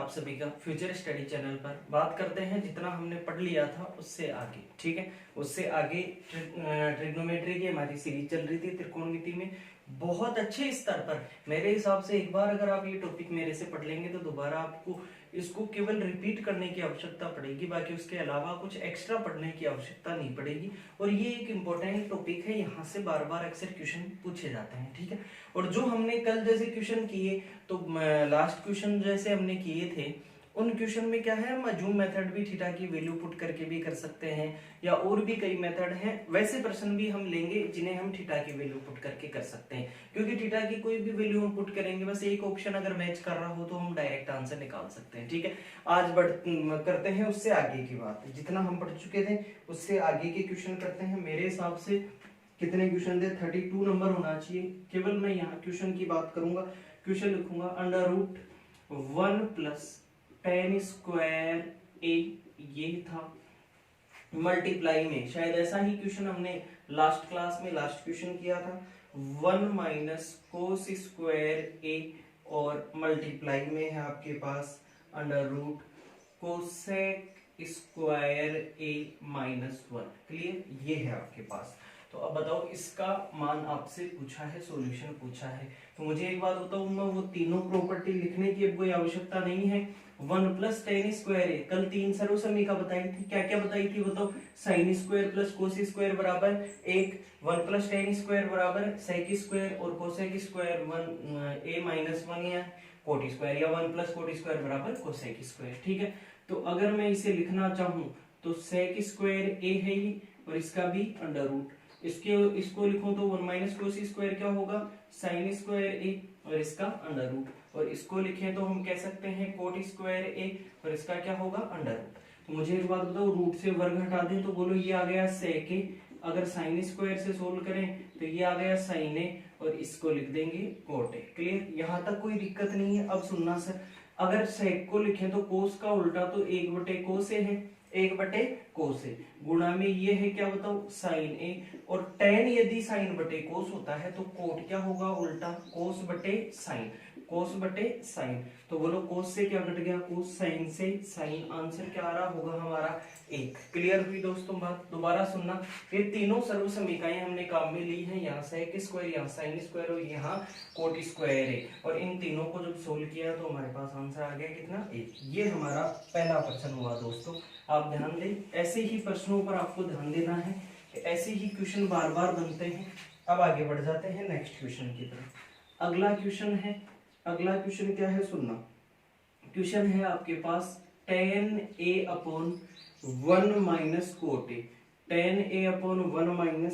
आप सभी का फ्यूचर स्टडी चैनल पर। बात करते हैं जितना हमने पढ़ लिया था उससे आगे, ठीक है। उससे आगे ट्रिग्नोमेट्री की हमारी सीरीज चल रही थी त्रिकोणमिति में, बहुत अच्छे स्तर पर। मेरे हिसाब से एक बार अगर आप ये टॉपिक मेरे से पढ़ लेंगे तो दोबारा आपको इसको केवल रिपीट करने की आवश्यकता पड़ेगी, बाकी उसके अलावा कुछ एक्स्ट्रा पढ़ने की आवश्यकता नहीं पड़ेगी। और ये एक इम्पोर्टेंट टॉपिक है, यहाँ से बार बार अक्सर क्वेश्चन पूछे जाते हैं, ठीक है। और जो हमने कल जैसे क्वेश्चन किए, तो लास्ट क्वेश्चन जैसे हमने किए थे, उन क्वेश्चन में क्या है, हम जूम मेथड भी थीटा की वैल्यू पुट करके भी कर सकते हैं, या और भी कई मेथड हैं। वैसे प्रश्न भी हम लेंगे जिन्हें हम थीटा की वैल्यू पुट करके कर सकते हैं, क्योंकि थीटा की कोई भी वैल्यू हम पुट करेंगे, बस एक ऑप्शन अगर मैच कर रहा हो तो हम डायरेक्ट आंसर निकाल सकते हैं, ठीक है। आज करते हैं उससे आगे की बात। जितना हम पढ़ चुके थे उससे आगे के क्वेश्चन करते हैं। मेरे हिसाब से कितने क्वेश्चन थे, 32 नंबर होना चाहिए। केवल मैं यहाँ क्वेश्चन की बात करूंगा। क्वेश्चन लिखूंगा √1 + tan स्क्वायर a, ये था। मल्टीप्लाई में शायद ऐसा ही क्वेश्चन हमने लास्ट क्लास में लास्ट क्वेश्चन किया था, 1 - cos स्क्वायर a, और मल्टीप्लाई में है आपके पास √cosec स्क्वायर a -1। क्लियर, ये है आपके पास। तो अब बताओ, इसका मान आपसे पूछा है, सॉल्यूशन पूछा है, तो मुझे एक बात बताओ, मैं वो तीनों प्रॉपर्टी लिखने की अब कोई आवश्यकता नहीं है। 1 + tan स्क्वायर a, कल 3 सर्व समीका बताई थी, क्या क्या बताई थी बताओ। sin स्क्वायर + cos स्क्वायर बराबर 1, 1 + tan स्क्वायर बराबर sec स्क्वायर, और cosec स्क्वायर 1 a -1 या cot स्क्वायर, या 1 + cot स्क्वायर बराबर cosec स्क्वायर, ठीक है। तो अगर मैं इसे लिखना चाहूं तो sec स्क्वायर a है ये, और इसका भी √ इसको लिखूं तो 1 - cos स्क्वायर क्या होगा, sin स्क्वायर a, और इसका √ और इसको लिखें तो हम कह सकते हैं cot स्क्वायर a, और इसका क्या होगा √ तो मुझे एक बात बताओ, रूट से वर्ग हटा दें तो बोलो ये आ गया sec a। अगर sin स्क्वायर से सोल्व करें तो ये आ गया sin a, और इसको लिख देंगे cot a। क्लियर, यहाँ तक कोई दिक्कत नहीं है। अब सुनना सर, अगर sec को लिखें तो cos का उल्टा तो 1/cos a है, 1/cos a, गुणा में ये है क्या बताओ sin a, और tan यदि sin/cos होता है तो cot क्या होगा उल्टा, cos/sin, cos/sin। तो बोलो cos से क्या घट गया, cos, sin से sin, आंसर क्या आ रहा होगा हमारा 1। क्लियर हुई दोस्तों बात। दोबारा सुनना, ये तीनों सर्व समीकरण हमने काम में ली हैं, यहाँ sec स्क्वायर, यहाँ sin स्क्वायर, और यहाँ cot स्क्वायर है, और इन तीनों को जब सोल्व किया तो हमारे पास आंसर आ गया कितना, 1। ये हमारा पहला प्रश्न हुआ दोस्तों। आप ध्यान दें, ऐसे ही प्रश्नों पर आपको ध्यान देना है, ऐसे ही क्वेश्चन बार बार बनते हैं। अब आगे बढ़ जाते हैं नेक्स्ट क्वेश्चन की तरफ। अगला क्वेश्चन है, अगला क्वेश्चन क्या है सुनना। क्वेश्चन है आपके पास tan a/1 - cot a, tan a/1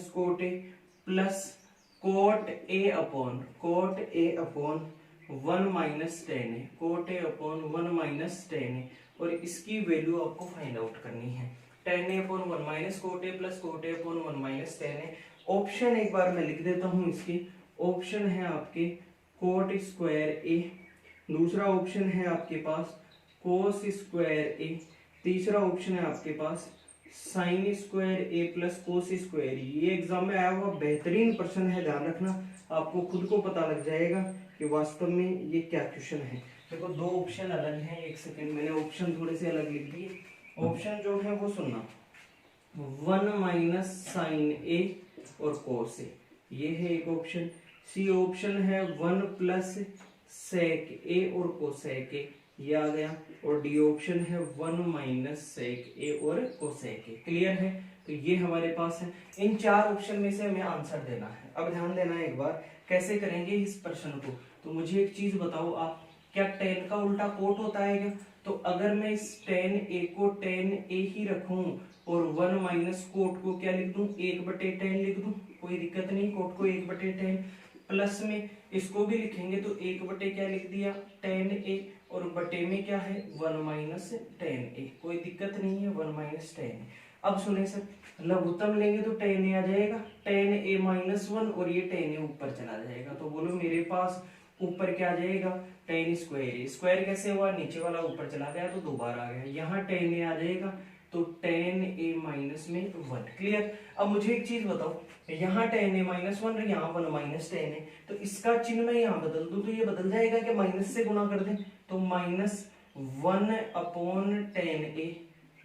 - cot a plus cot a/1 - tan a, cot a/1 - tan a, और इसकी वैल्यू आपको फाइंड आउट करनी है। tan a/1 - cot a plus cot a/1 - tan a। Option एक बार मैं लिख देता हूं इसके। ऑप्शन है आपके cot स्क्वायर a, दूसरा ऑप्शन है आपके पास cos स्क्वायर a, तीसरा ऑप्शन है आपके पास sin square a plus cos square. ये एग्जाम में आया हुआ बेहतरीन प्रश्न है, ध्यान रखना, आपको खुद को पता लग जाएगा कि वास्तव में ये क्या क्वेश्चन है। देखो दो ऑप्शन अलग हैं, एक सेकंड, मैंने ऑप्शन थोड़े से अलग लिख दिए। ऑप्शन जो है वो सुनना, 1 - sin a और cos a, ये है एक ऑप्शन। सी ऑप्शन है 1 + sec a और cosec a, ये आ गया। और डी ऑप्शन है 1 - sec a और cosec a। क्लियर है, तो ये हमारे पास है। इन चार ऑप्शन में से हमें आंसर देना है। अब ध्यान देना एक बार, कैसे करेंगे इस प्रश्न को। तो मुझे एक चीज बताओ आप, क्या tan का उल्टा cot होता है क्या? तो अगर मैं इस tan a को tan a ही रखूं और 1 - cot को क्या लिख दूं, 1/tan लिख दूं, कोई दिक्कत नहीं। cot को 1/tan, प्लस में इसको भी लिखेंगे तो 1 क्या लिख दिया tan a, और बटे में क्या है 1 - tan a, कोई दिक्कत नहीं है, 1 - tan a। अब सुने सर, लघुत्तम लेंगे तो tan a आ जाएगा, tan a -1, और ये tan a ऊपर चला जाएगा, तो बोलो मेरे पास ऊपर क्या आ जाएगा tan स्क्वायर a। स्क्वायर कैसे हुआ, नीचे वाला ऊपर चला गया तो दोबारा आ गया, यहाँ tan a आ जाएगा, तो tan a में 1। क्लियर। अब मुझे एक चीज बताओ, यहाँ tan a -1 और यहाँ 1 - tan a, तो इसका चिन्ह मैं यहाँ बदल दूं तो ये बदल जाएगा कि माइनस से गुणा कर दें, तो 1/10a,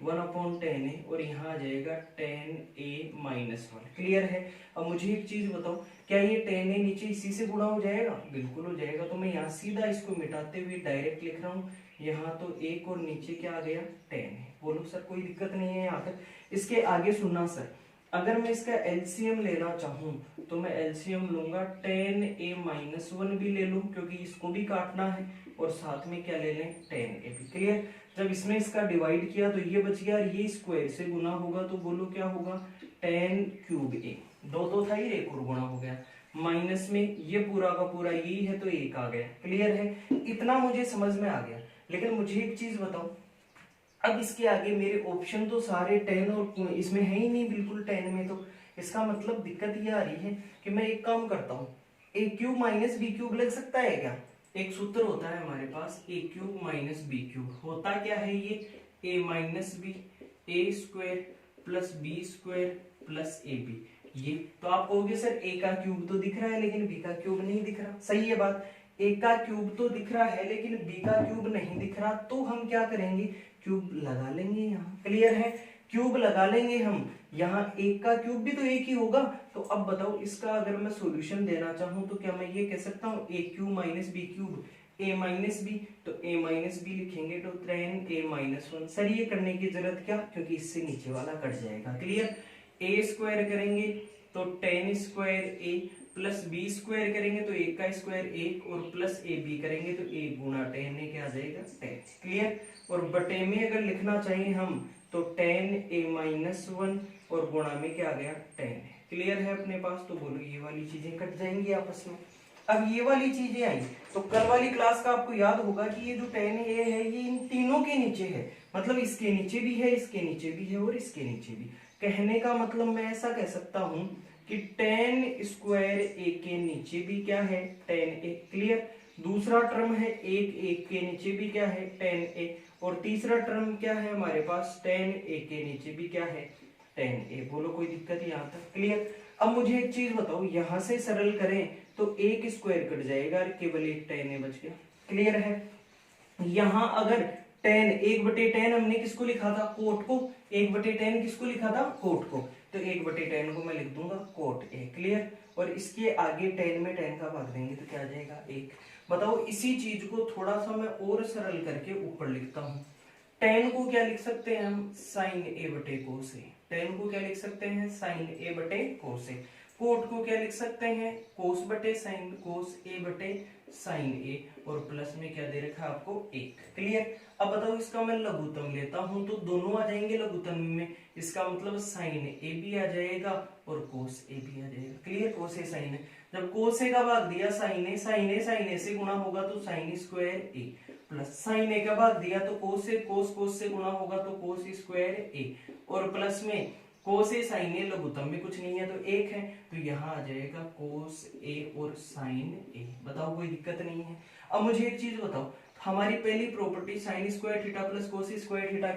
1/10a और यहाँ आ जाएगा 10a-1। क्लियर है। अब मुझे एक चीज बताओ, क्या ये 10a नीचे इसी से गुणा हो जाएगा? बिल्कुल हो जाएगा। तो मैं यहाँ सीधा इसको मिटाते हुए डायरेक्ट लिख रहा हूँ, यहाँ तो 1 और नीचे क्या आ गया 10 है। बोलो सर कोई दिक्कत नहीं है यहाँ तक। इसके आगे सुनना सर, अगर मैं इसका एलसीएम लेना चाहूं तो मैं एलसीएम लूंगा 10a-1 भी ले लूं, क्योंकि इसको भी काटना है, और साथ में क्या ले लें 10a भी। क्लियर। जब इसमें इसका डिवाइड किया तो ये बच गया, ये स्क्वायर से गुना होगा तो बोलो क्या होगा 10³ a, दो था ये, एक और गुना हो गया, माइनस में ये पूरा का पूरा यही है तो 1 आ गया। क्लियर है। इतना मुझे समझ में आ गया। लेकिन मुझे एक चीज बताओ, अब इसके आगे मेरे ऑप्शन तो सारे 10 और इसमें है ही नहीं बिल्कुल 10 में, तो इसका मतलब दिक्कत ये आ रही है कि मैं एक काम करता हूँ, a³ - b³ लग सकता है क्या? एक सूत्र होता है हमारे पास, a³ - b³ होता क्या है ये a - b, a² + b² + ab। ये तो आप कहोगे सर a का क्यूब तो दिख रहा है लेकिन b का क्यूब नहीं दिख रहा। सही है बात, a का क्यूब तो दिख रहा है लेकिन b का क्यूब नहीं दिख रहा, तो हम क्या करेंगे, क्यूब लगा लेंगे यहाँ। क्लियर है। क्यूब लगा लेंगे हम, यहाँ 1 का क्यूब भी तो 1 ही होगा। तो अब बताओ इसका अगर मैं सॉल्यूशन देना चाहूं तो क्या मैं ये कह सकता हूँ a³ - b³ a - b, तो a - b लिखेंगे तो 10a - 1। सर ये करने की जरूरत क्या, क्योंकि इससे नीचे वाला कट जाएगा। क्लियर। a² करेंगे तो 10² a प्लस b² करेंगे तो 1 का स्क्वायर 1, और प्लस ab करेंगे तो 1 गुना 10 क्या आ जाएगा 10। क्लियर। और बटे में अगर लिखना चाहिए हम तो 10a-1 और गुणा में क्या आ गया 10। क्लियर है अपने पास। तो बोलो ये वाली चीजें कट जाएंगी आपस में। अब ये वाली चीजें आई तो कल वाली क्लास का आपको याद होगा कि ये जो 10a है ये इन तीनों के नीचे है, मतलब इसके नीचे भी है, इसके नीचे भी है और इसके नीचे भी। कहने का मतलब मैं ऐसा कह सकता हूं कि 10² के नीचे भी क्या है 10a। क्लियर। दूसरा टर्म है 1 के नीचे भी क्या है 10a, और तीसरा टर्म क्या है हमारे पास 10a के नीचे भी क्या है 10a। बोलो कोई दिक्कत यहाँ तक। क्लियर। अब मुझे एक चीज बताओ, यहां से सरल करें तो 1² कट जाएगा और केवल एक 10a बच गया। क्लियर है। यहां अगर 1/10 हमने किसको लिखा था कोट को, 1/10 किसको लिखा था कोट को, तो 1/10 को मैं लिख दूंगा कोट a। क्लियर। और इसके आगे 10 में 10 का भाग देंगे तो क्या आ जाएगा 1। बताओ इसी चीज को थोड़ा सा मैं और सरल करके ऊपर लिखता हूं। 10 को क्या लिख सकते हैं हम sin a/cos a। 10 को क्या लिख सकते हैं sin a/cos a। कोट को क्या लिख सकते हैं cos a/sin a, और प्लस में क्या दे रखा है आपको 1। क्लियर। अब बताओ इसका मैं लघुत्तम लेता हूं तो दोनों आ जाएंगे लघुत्तम में, इसका मतलब sin a भी आ जाएगा और cos a भी आ जाएगा। Clear. cos a sin a, जब cos a का भाग दिया sin a से गुणा होगा तो sin² a, plus sin a का भाग दिया तो cos से गुणा होगा तो cos² a, और प्लस में cos a sin a लघुत्तम में कुछ नहीं है तो 1 है, तो यहाँ आ जाएगा cos a और sin a। बताओ कोई दिक्कत नहीं है। अब मुझे एक चीज बताओ, हमारी पहली प्रॉपर्टी sin² θ प्लस cos² θ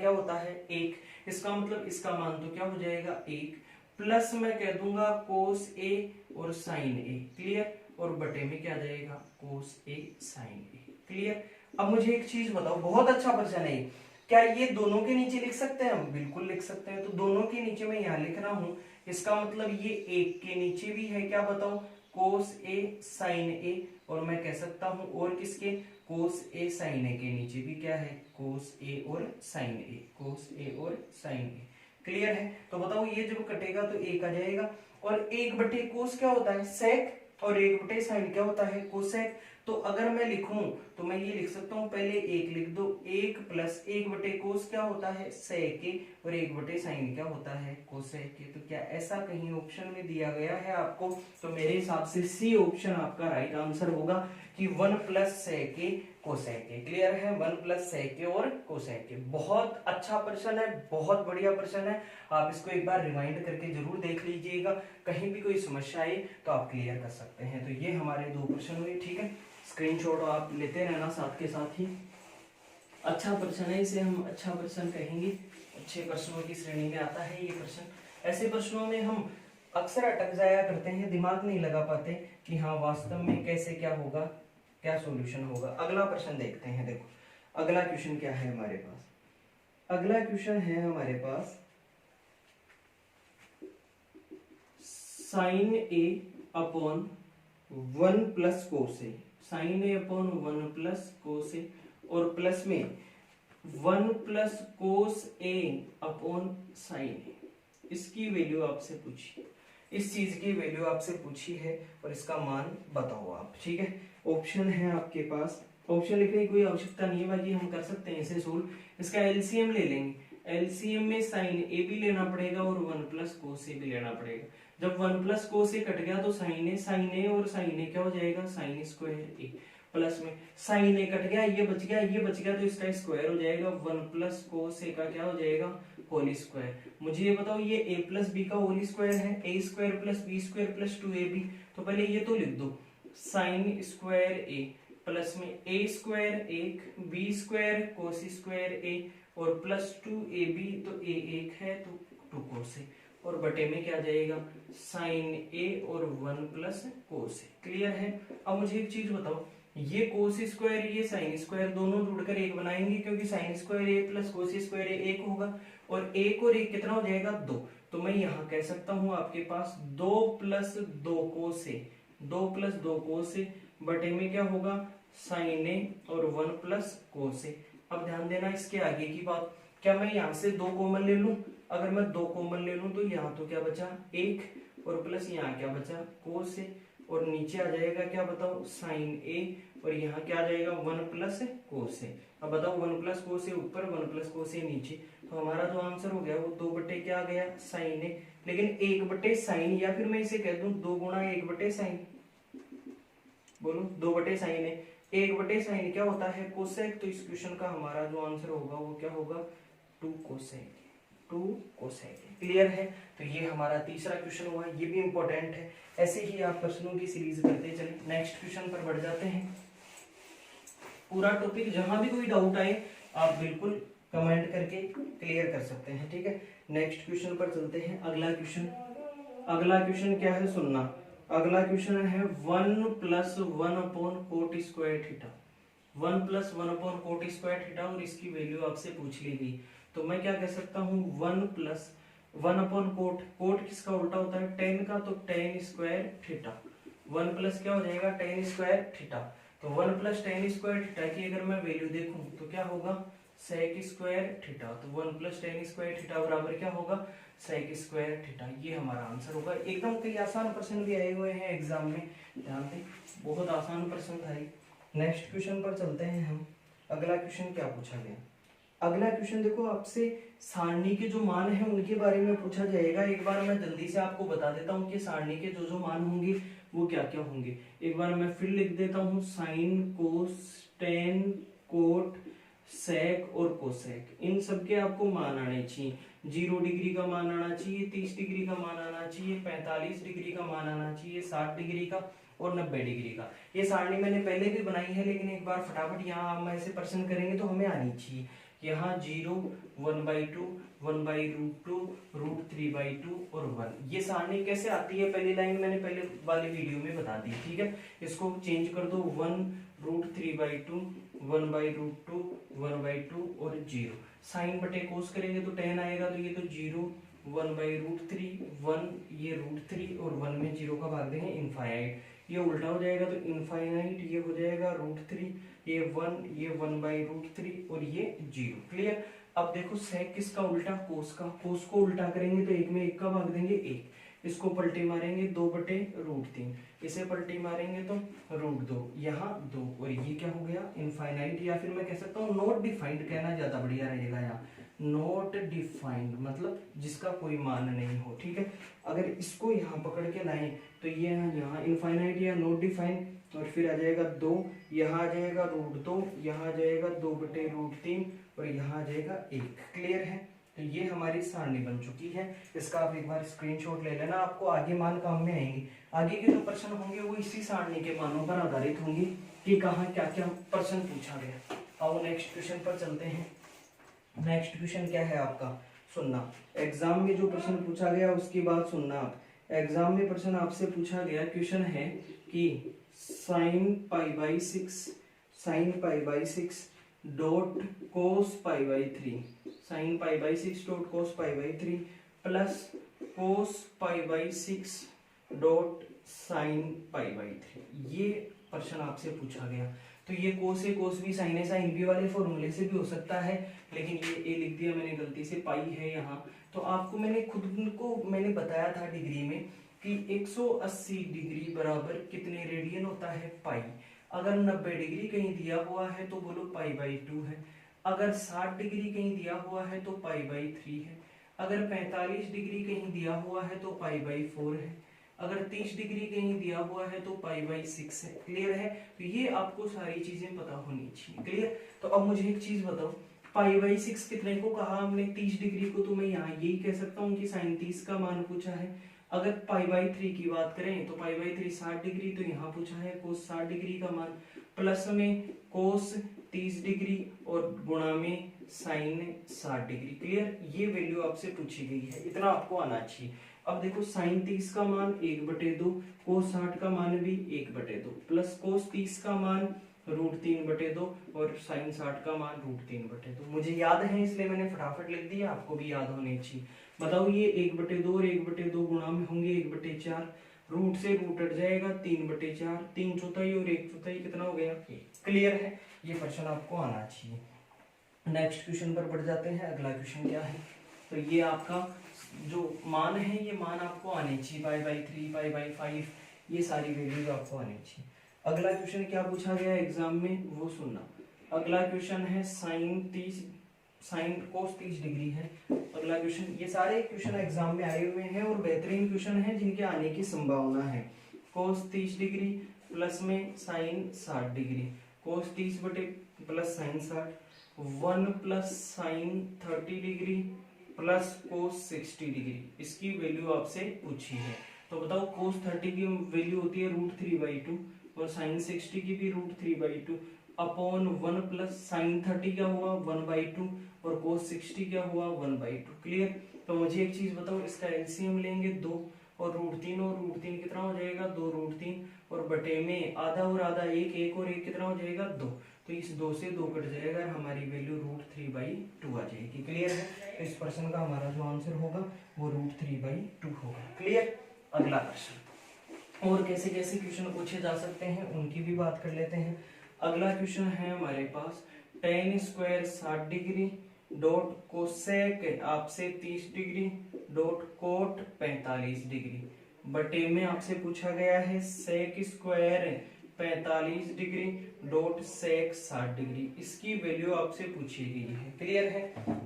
क्या होता है 1। इसका मतलब इसका मान तो क्या हो जाएगा 1, प्लस मैं कह दूंगा cos a और sin a। क्लियर। और बटे में क्या जाएगा cos a sin a। Clear. अब मुझे एक चीज बताओ, बहुत अच्छा प्रश्न है, क्या ये दोनों के नीचे लिख सकते हैं हम? बिल्कुल लिख सकते हैं। तो दोनों के नीचे मैं यहाँ लिख रहा हूं, इसका मतलब ये 1 के नीचे भी है क्या बताओ cos a sin a, और मैं कह सकता हूं और किसके cos a sin a के नीचे भी क्या है cos a और sin a, cos a और sin a। क्लियर है। तो बताओ ये जब कटेगा तो 1 आ जाएगा, और 1/cos क्या होता है sec, और 1/sin क्या होता है cosec। तो अगर मैं लिखूं तो मैं ये लिख सकता हूं, पहले 1 लिख दो, 1 प्लस 1/cos क्या होता है sec a, और 1/sin क्या होता है cosec a। तो क्या ऐसा कहीं ऑप्शन में दिया गया है आपको? तो मेरे हिसाब से सी ऑप्शन आपका राइट आंसर होगा कि 1 plus sec a cosec a। Clear है। 1 प्लस sec a और cosec a। बहुत अच्छा प्रश्न है, बहुत बढ़िया प्रश्न है। आप इसको एक बार रिमाइंड करके जरूर देख लीजिएगा, कहीं भी कोई समस्या आए तो आप क्लियर कर सकते हैं। तो ये हमारे 2 प्रश्न हुए। ठीक है, स्क्रीनशॉट आप लेते रहना साथ के साथ ही। अच्छा प्रश्न है, इसे हम अच्छा प्रश्न कहेंगे, अच्छे प्रश्नों की श्रेणी में आता है ये प्रश्न। ऐसे प्रश्नों में हम अक्सर अटक जाया करते हैं, दिमाग नहीं लगा पाते कि हाँ वास्तव में कैसे क्या होगा, क्या सॉल्यूशन होगा। अगला प्रश्न देखते हैं। देखो अगला क्वेश्चन क्या है हमारे पास? अगला क्वेश्चन है हमारे पास साइन ए अपॉन 1 प्लस कोस ए, साइन ए अपॉन 1 प्लस कोस ए, और प्लस में 1 प्लस कोस ए अपॉन साइन ए। इसकी वैल्यू आपसे पूछी, इस चीज की वैल्यू आपसे पूछी है और इसका मान बताओ आप, ठीक है। ऑप्शन है आपके पास, ऑप्शन लिखने की कोई आवश्यकता नहीं है, बाकी हम कर सकते हैं इसे सोल्व। इसका एलसीएम ले लेंगे, एलसीएम में साइन ए भी लेना पड़ेगा और 1 प्लस कोस ए भी लेना पड़ेगा। जब 1 प्लस कोस ए कट गया तो साइन ए और साइन ए क्या हो जाएगा, साइन स्क्वायर ए, प्लस में साइन ए कट गया, ये बच गया, ये बच गया, तो इसका स्क्वायर हो जाएगा, 1 प्लस कोस ए का क्या हो जाएगा, होल स्क्वायर। मुझे ये बताओ, ये a प्लस बी का होल स्क्वायर है, a square plus B square plus 2ab, तो पहले ये तो लिख दो, साइन स्क्वायर ए प्लस में a square 1, b square cos square a और प्लस 2ab, तो a 1 है तो 2 कोस ए, और बटे में क्या जाएगा, साइन a और 1 प्लस कोस ए। क्लियर है? अब मुझे एक चीज बताओ, ये कोस स्क्वायर ये साइन स्क्वायर दोनों जुड़कर एक बनाएंगे, क्योंकि sign square A plus cos square ए 1 होगा, और 1 और 1 कितना हो जाएगा, 2। तो मैं यहाँ कह सकता हूँ आपके पास 2 प्लस 2 कोस ए, 2 प्लस 2 कोस ए, बटे में क्या होगा, साइन ए और 1 प्लस कोस ए। अब ध्यान देना इसके आगे की बात, क्या मैं यहाँ से 2 कॉमन ले लूं? अगर मैं 2 कॉमन ले लूं तो यहाँ तो क्या बचा, 1, और प्लस यहाँ क्या बचा, कोस ए, और नीचे आ जाएगा क्या बताओ, साइन ए, और यहाँ क्या आ जाएगा, 1 प्लस कोस ए। अब बताओ 1 प्लस कोस ए ऊपर, 1 प्लस कोस ए नीचे, तो हमारा जो आंसर हो गया वो 2 बटे क्या आ गया, साइन ए, लेकिन 1 बटे साइन, या फिर मैं इसे कह दूं 2 गुणा 1 बटे साइन, बोलो 2 बटे साइन है, 1 बटे साइन क्या होता है, कोसेक। तो इस क्वेश्चन का हमारा जो आंसर होगा वो क्या होगा, 2 कोसेक, 2 कोसेक। क्लियर है? तो ये हमारा तीसरा क्वेश्चन हुआ, ये भी इंपॉर्टेंट है। ऐसे ही आप प्रश्नों की सीरीज करते चले। नेक्स्ट क्वेश्चन पर बढ़ जाते हैं। पूरा टॉपिक जहां भी कोई डाउट आए आप बिल्कुल कमेंट करके क्लियर कर सकते हैं, ठीक है। नेक्स्ट क्वेश्चन पर चलते हैं। अगला क्वेश्चन क्या है, सुनना। अगला क्वेश्चन है 1 plus 1 upon coat square theta, 1 plus 1 upon coat square theta, और इसकी वैल्यू आपसे पूछ ली गई। तो मैं क्या कह सकता हूँ, 1 प्लस 1 अपॉन कोट, कोट किसका उल्टा होता है, टेन का, तो टेन स्क्वायर थीटा, 1 प्लस क्या हो जाएगा, टेन स्क्वायर थीटा। तो 1 प्लस टेन स्क्वायर थीटा की अगर मैं वैल्यू देखूं तो क्या होगा, सेक स्क्वायर थीटा। तो 1 प्लस टेन स्क्वायर थीटा बराबर क्या होगा, सेक स्क्वायर थीटा। ये हमारा आंसर होगा। एकदम कई आसान प्रश्न भी आए हुए हैं एग्जाम में, ध्यान दें, बहुत आसान प्रश्न था। नेक्स्ट क्वेश्चन पर चलते हैं हम। अगला क्वेश्चन क्या पूछा गया, अगला क्वेश्चन देखो, आपसे सारणी के जो मान है उनके बारे में पूछा जाएगा। एक बार मैं जल्दी से आपको बता देता हूँ कि सारणी के जो जो मान होंगे वो क्या क्या होंगे। एक बार मैं फिर लिख देता हूँ, साइन, कोस, टेन, कोट, सेक और कोसेक, इन सब के आपको मान आने चाहिए। 0 डिग्री का मान आना चाहिए, 30 डिग्री का मान आना चाहिए, 45 डिग्री का मान आना चाहिए, 60 डिग्री का और 90 डिग्री का। ये सारणी मैंने पहले भी बनाई है, लेकिन एक बार फटाफट यहाँ हम ऐसे प्रश्न करेंगे तो हमें आनी चाहिए। यहाँ 0, 1/2, 1/√2, √3/2 और 1। ये सारणी कैसे आती है, पहली लाइन मैंने पहले वाली वीडियो में बता दी, ठीक है। इसको चेंज कर दो, 1 √3/2, 1/√2, 1/2 और 0। साइन बटे कोस करेंगे तो 10 आएगा, तो ये तो 0, 1/√3, 1, ये √3 और 1 में 0 का भाग देंगे, इनफाइनाइट। ये उल्टा हो जाएगा तो इनफाइनाइट, ये हो जाएगा √3, ये 1, ये 1/√3 और ये 0। क्लियर? अब देखो सेक किसका उल्टा, कोस का। कोस को उल्टा करेंगे तो 1 में 1 का भाग देंगे 1, इसको पलटी मारेंगे 2/√3, इसे पलटी मारेंगे तो √2, यहाँ 2, और ये क्या हो गया, इनफाइनाइट। या फिर मैं कह सकता हूँ नॉट डिफाइंड कहना ज्यादा बढ़िया रहेगा। यहाँ नॉट डिफाइंड मतलब जिसका कोई मान नहीं हो, ठीक है। अगर इसको यहाँ पकड़ के लाएं तो ये यहाँ इनफाइनाइट या नॉट डिफाइंड, और फिर आ जाएगा 2, यहाँ आ जाएगा √2, यहाँ आ जाएगा 2/√3 और यहाँ आ जाएगा 1। क्लियर है? तो ये हमारी सारणी बन चुकी है। इसका आप एक बार स्क्रीनशॉट ले लेना, आपको आगे मान काम में आएंगे। आगे के जो प्रश्न होंगे वो इसी सारणी के मानों पर आधारित होंगे कि कहाँ क्या क्या प्रश्न पूछा गया। अब नेक्स्ट क्वेश्चन पर चलते हैं। नेक्स्ट क्वेश्चन क्या है आपका, सुनना। एग्जाम में जो प्रश्न पूछा गया उसकी बात सुनना आप। एग्जाम में प्रश्न आपसे पूछा गया, क्वेश्चन है कि sin π/6 dot cos pi by 3 sine pi by 6 dot cos pi by 3 plus cos pi by 6 dot sine pi by 3। ये प्रश्न आपसे पूछा गया। तो ये कोस है, कोस भी साइन है, साइन भी वाले फॉर्मूले से भी हो सकता है, लेकिन ये ए लिख दिया मैंने गलती से, पाई है यहाँ। तो आपको मैंने खुद को मैंने बताया था डिग्री में कि 180 डिग्री बराबर कितने रेडियन होता है, पाई। अगर 90 डिग्री कहीं दिया हुआ है तो बोलो पाई बाई 2 है। अगर 60 डिग्री कहीं दिया हुआ है तो पाई बाई 3 है। अगर 45 डिग्री कहीं दिया हुआ है तो पाई बाई 4 है। अगर 30 डिग्री कहीं दिया हुआ है तो पाई बाई 6 है। क्लियर है? तो ये आपको सारी चीजें पता होनी चाहिए। क्लियर? तो अब मुझे एक चीज बताओ, पाई बाई 6 कितने को कहा हमने, 30 डिग्री को। तो मैं यहाँ यही कह सकता हूँ कि साइन 30 का मान पूछा है। अगर पाई बाई 3 की बात करें तो पाई बाई 3 60 डिग्री, तो यहाँ पूछा है कोस 60 डिग्री का मान, प्लस में कोस 30 डिग्री और गुणा में साइन 60 डिग्री। क्लियर? ये वैल्यू आपसे पूछी गई है, इतना आपको आना चाहिए। अब देखो साइन 30 का मान 1/2, कोस 60 का मान भी 1/2, प्लस कोस 30 का मान √3/2 और साइन 60 का मान √3/2। मुझे याद है इसलिए मैंने फटाफट लिख दिया, आपको भी याद होने चाहिए। बताओ ये 1/2 और 1/2 गुणा में होंगे 1/4, रूट से रूट हट जाएगा 3/4, 3/4 और 1/4 कितना हो गया? क्लियर है? ये क्वेश्चन आपको आना चाहिए। नेक्स्ट क्वेश्चन पर बढ़ जाते हैं। अगला क्वेश्चन क्या है? तो ये आपका जो मान है, ये मान आपको आने चाहिए, पाई बाई 3, पाई बाई 5, ये सारी वैल्यूज आपको आनी चाहिए। अगला क्वेश्चन क्या पूछा गया एग्जाम में वो सुनना। अगला क्वेश्चन है साइन कोस 30 डिग्री है। अगला क्वेश्चन, ये सारे क्वेश्चन एग्जाम में आए हुए हैं और बेहतरीन क्वेश्चन है जिनके आने की संभावना है। कोस 30 डिग्री प्लस में साइन 60 डिग्री, कोस 30 बटे plus sign 60, 1 plus sign 30 degree plus cos 60 degree, इसकी वैल्यू आपसे पूछी है। तो बताओ कोस 30 की वैल्यू होती है √3/2 और साइन 60 की भी √3/2 अपॉन 1 प्लस साइन 30 क्या हुआ 1/2 और कोस 60 क्या हुआ 1/2। क्लियर? तो मुझे एक चीज बताओ, इसका एलसीएम लेंगे 2 और √3 कितना हो जाएगा 2√3 और बटे में आधा और आधा 1, 1 और 1 कितना हो जाएगा 2। तो इस 2 से 2 कट जाएगा, हमारी वैल्यू √3/2 आ जाएगी। क्लियर है? तो इस प्रश्न का हमारा जो आंसर होगा वो √3/2 होगा। क्लियर? अगला प्रश्न, और कैसे कैसे क्वेश्चन पूछे जा सकते हैं उनकी भी बात कर लेते हैं। अगला क्वेश्चन है हमारे पास tan square 60 degree dot cosec आपसे 30 डिग्री डॉट कोट 45 डिग्री बटे में आपसे पूछा गया है सेक स्क्वायर 45 डिग्री डॉट सेक 60 डिग्री, इसकी वैल्यू आपसे पूछी गई है। क्लियर है?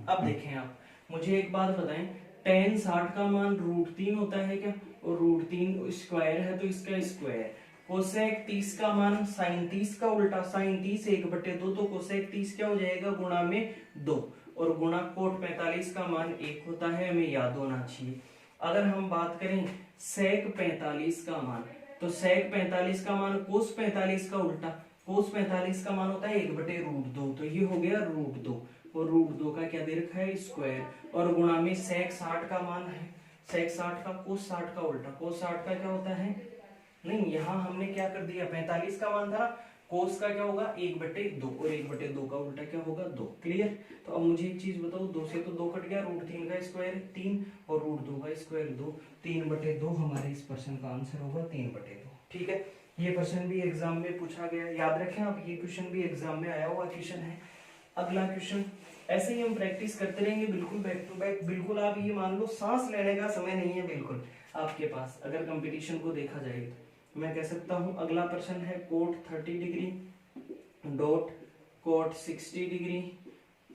अब देखें आप, मुझे एक बात बताएं, tan 60 का मान √3 होता है क्या? और √3 स्क्वायर है तो इसका स्क्वायर। कोसेक 30 का मान साइन 30 का उल्टा, साइन 30 1/2, तो कोसेक 30 क्या हो जाएगा गुणा में 2 और गुणा कोट 45 का मान 1 होता है, हमें याद होना चाहिए। अगर हम बात करें सेक 45 का मान, तो सेक 45 का मान कोस 45 का उल्टा, कोस 45 का मान होता है 1/√2, तो ये हो गया √2 और √2 का क्या दे रखा है स्क्वायर और गुणा में सेक 60 का मान है, सेक 60 का कोस 60 का उल्टा, कोस 60 का क्या होता है, नहीं यहाँ हमने क्या कर दिया 45 का मान था, कोस का क्या होगा 1/2 और 1/2 का उल्टा क्या होगा 2। क्लियर? तो अब मुझे एक चीज बताओ, 2 से तो 2 कट गया, √3 का स्क्वायर 3 और √2 का स्क्वायर 2, 3/2 हमारे इस प्रश्न का आंसर होगा 3/2। ठीक है? ये क्वेश्चन भी एग्जाम में पूछा गया, याद रखें आप, ये क्वेश्चन भी एग्जाम में आया हुआ क्वेश्चन है। अगला क्वेश्चन, ऐसे ही हम प्रैक्टिस करते रहेंगे बिल्कुल बैक टू बैक। बिल्कुल आप ये मान लो सांस लेने का समय नहीं है बिल्कुल आपके पास, अगर कंपटीशन को देखा जाए तो मैं कह सकता हूं। अगला प्रश्न है cot 30 degree dot cot 60 degree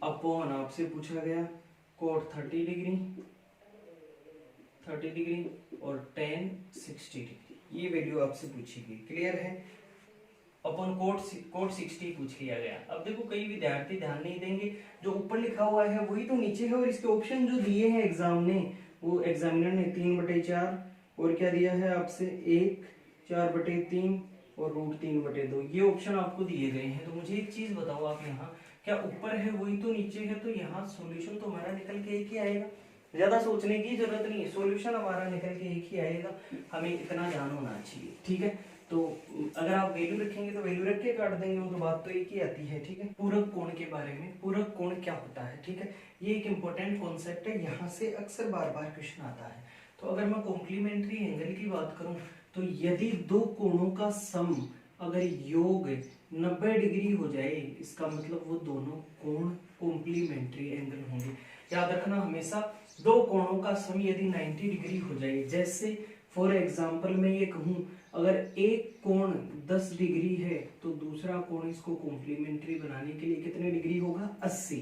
upon आपसे पूछा गया कोट 30 डिग्री और tan 60 डिग्री, ये वैल्यू आपसे पूछी गई। क्लियर है? अपन कोट 60 पूछ लिया गया। अब देखो कई विद्यार्थी ध्यान नहीं देंगे, जो ऊपर लिखा हुआ है वही तो नीचे है और इसके ऑप्शन जो दिए हैं एग्जाम ने, वो एग्जामिनर ने 3/4 और क्या दिया है आपसे 1, 4/3 और √3/2, ये ऑप्शन आपको दिए गए हैं। तो मुझे एक चीज बताओ आप, यहाँ क्या ऊपर है वही तो नीचे है, तो यहाँ सॉल्यूशन तो हमारा निकल के एक ही आएगा, ज्यादा सोचने की जरूरत नहीं है, सॉल्यूशन हमारा निकल के एक ही आएगा, हमें इतना ध्यान होना चाहिए। ठीक है? तो अगर आप वैल्यू रखेंगे तो वैल्यू रख के काट देंगे, वो तो बात तो एक ही आती है, ठीक है। पूरक कोण के बारे में, पूरक कोण क्या होता है, ठीक है, ये एक इंपॉर्टेंट कॉन्सेप्ट है, यहाँ से अक्सर बार बार क्वेश्चन आता है। तो अगर मैं कॉम्प्लीमेंट्री एंगल की बात करूं तो यदि दो कोणों का सम अगर योग 90 डिग्री हो जाए, इसका मतलब वो दोनों कोण कॉम्प्लीमेंट्री एंगल होंगे। याद रखना हमेशा, दो कोणों का सम यदि 90 डिग्री हो जाए, जैसे फॉर एग्जांपल मैं ये कहूं अगर एक कोण 10 डिग्री है तो दूसरा कोण इसको कॉम्प्लीमेंट्री बनाने के लिए कितने डिग्री होगा, 80।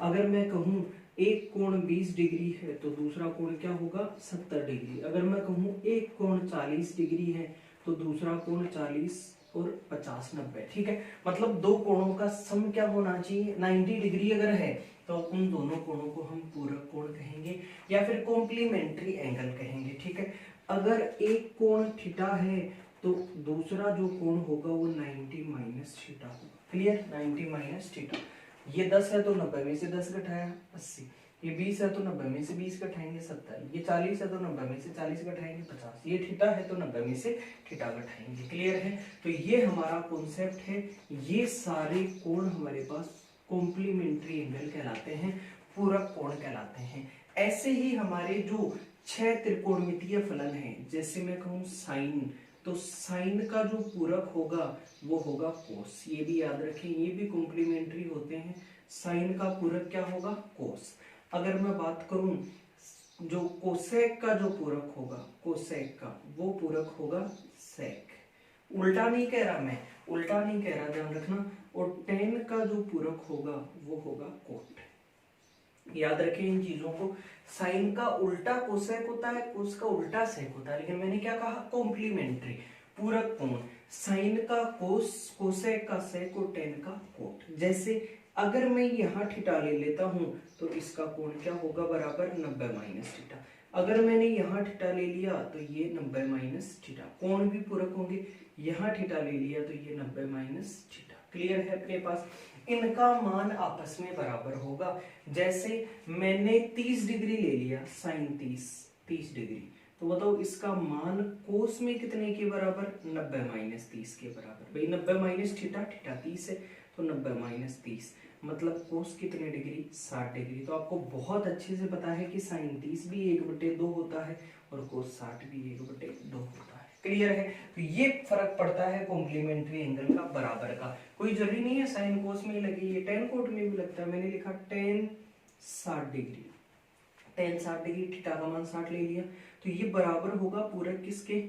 अगर मैं कहूं एक कोण 20 डिग्री है तो दूसरा कोण क्या होगा, 70 डिग्री। अगर मैं कहूं एक कोण 40 डिग्री है तो दूसरा कोण 40 और 50 90, ठीक है। मतलब दो कोणों का सम क्या होना चाहिए, 90 डिग्री अगर है तो उन दोनों कोणों को हम पूरक कोण कहेंगे या फिर कॉम्प्लीमेंट्री एंगल कहेंगे, ठीक है। अगर एक कोण थीटा है तो दूसरा जो कोण होगा वो 90 माइनस थीटा होगा। Clear, 90 minus theta. ये 10 है तो 90 में से 10 घटाया 80, ये 20 है तो 90 में से 20 घटाएंगे 70, ये 40 है तो 90 में से 40 घटाएंगे 50, ये थीटा है तो 90 में से थीटा घटाएंगे। क्लियर है, तो ये हमारा कॉन्सेप्ट है। ये सारे कोण हमारे पास कॉम्प्लीमेंट्री एंगल कहलाते हैं, पूरक कोण कहलाते हैं। ऐसे ही हमारे जो 6 त्रिकोणमितीय फलन है, जैसे मैं कहूं साइन, तो साइन का जो पूरक होगा वो होगा कोस। ये भी याद रखें, ये भी कॉम्प्लीमेंट्री होते हैं। साइन का पूरक क्या होगा, कोस। अगर मैं बात करूं जो कोसेक का जो पूरक होगा, कोसेक का वो पूरक होगा सेक। उल्टा नहीं कह रहा मैं, उल्टा नहीं कह रहा, ध्यान रखना। और टेन का जो पूरक होगा वो होगा कोट। याद रखें इन चीजों को। साइन का उल्टा कोसेक होता है, कोस का उल्टा सेक होता है, लेकिन मैंने क्या कहा, कॉम्प्लीमेंट्री पूरक कोण। साइन का कोस, कोसेक का सेक और टेन का कोट। जैसे अगर मैं यहाँ थीटा ले लेता हूं तो इसका कोण क्या होगा, बराबर 90 माइनस थीटा। अगर मैंने यहाँ थीटा ले लिया तो ये 90 माइनस थीटा, कोण भी पूरक होंगे। यहाँ थीटा ले लिया तो ये 90 माइनस थीटा। क्लियर है अपने पास, इनका मान आपस में बराबर होगा। जैसे मैंने 30 डिग्री ले लिया, साइन 30 डिग्री, तो बताओ इसका मान कोस में कितने के बराबर, 90 माइनस 30 के बराबर। भाई 90 माइनस थीटा, थीटा 30 है तो 90 माइनस 30, मतलब कोस कितने डिग्री, 60 डिग्री। तो आपको बहुत अच्छे से पता है कि साइन 30 भी 1/2 होता है और कोस 60 भी 1/2 होता है। क्लियर है, तो ये फर्क पड़ता है कॉम्प्लीमेंट्री एंगल का बराबर का। कोई जरूरी नहीं है साइन कोस में ही लगे, ये टेन कोट में भी लगता है। मैंने लिखा ten 60 degree, ten 60 degree, theta का मान 60 ले लिया, तो ये बराबर होगा पूरक किसके,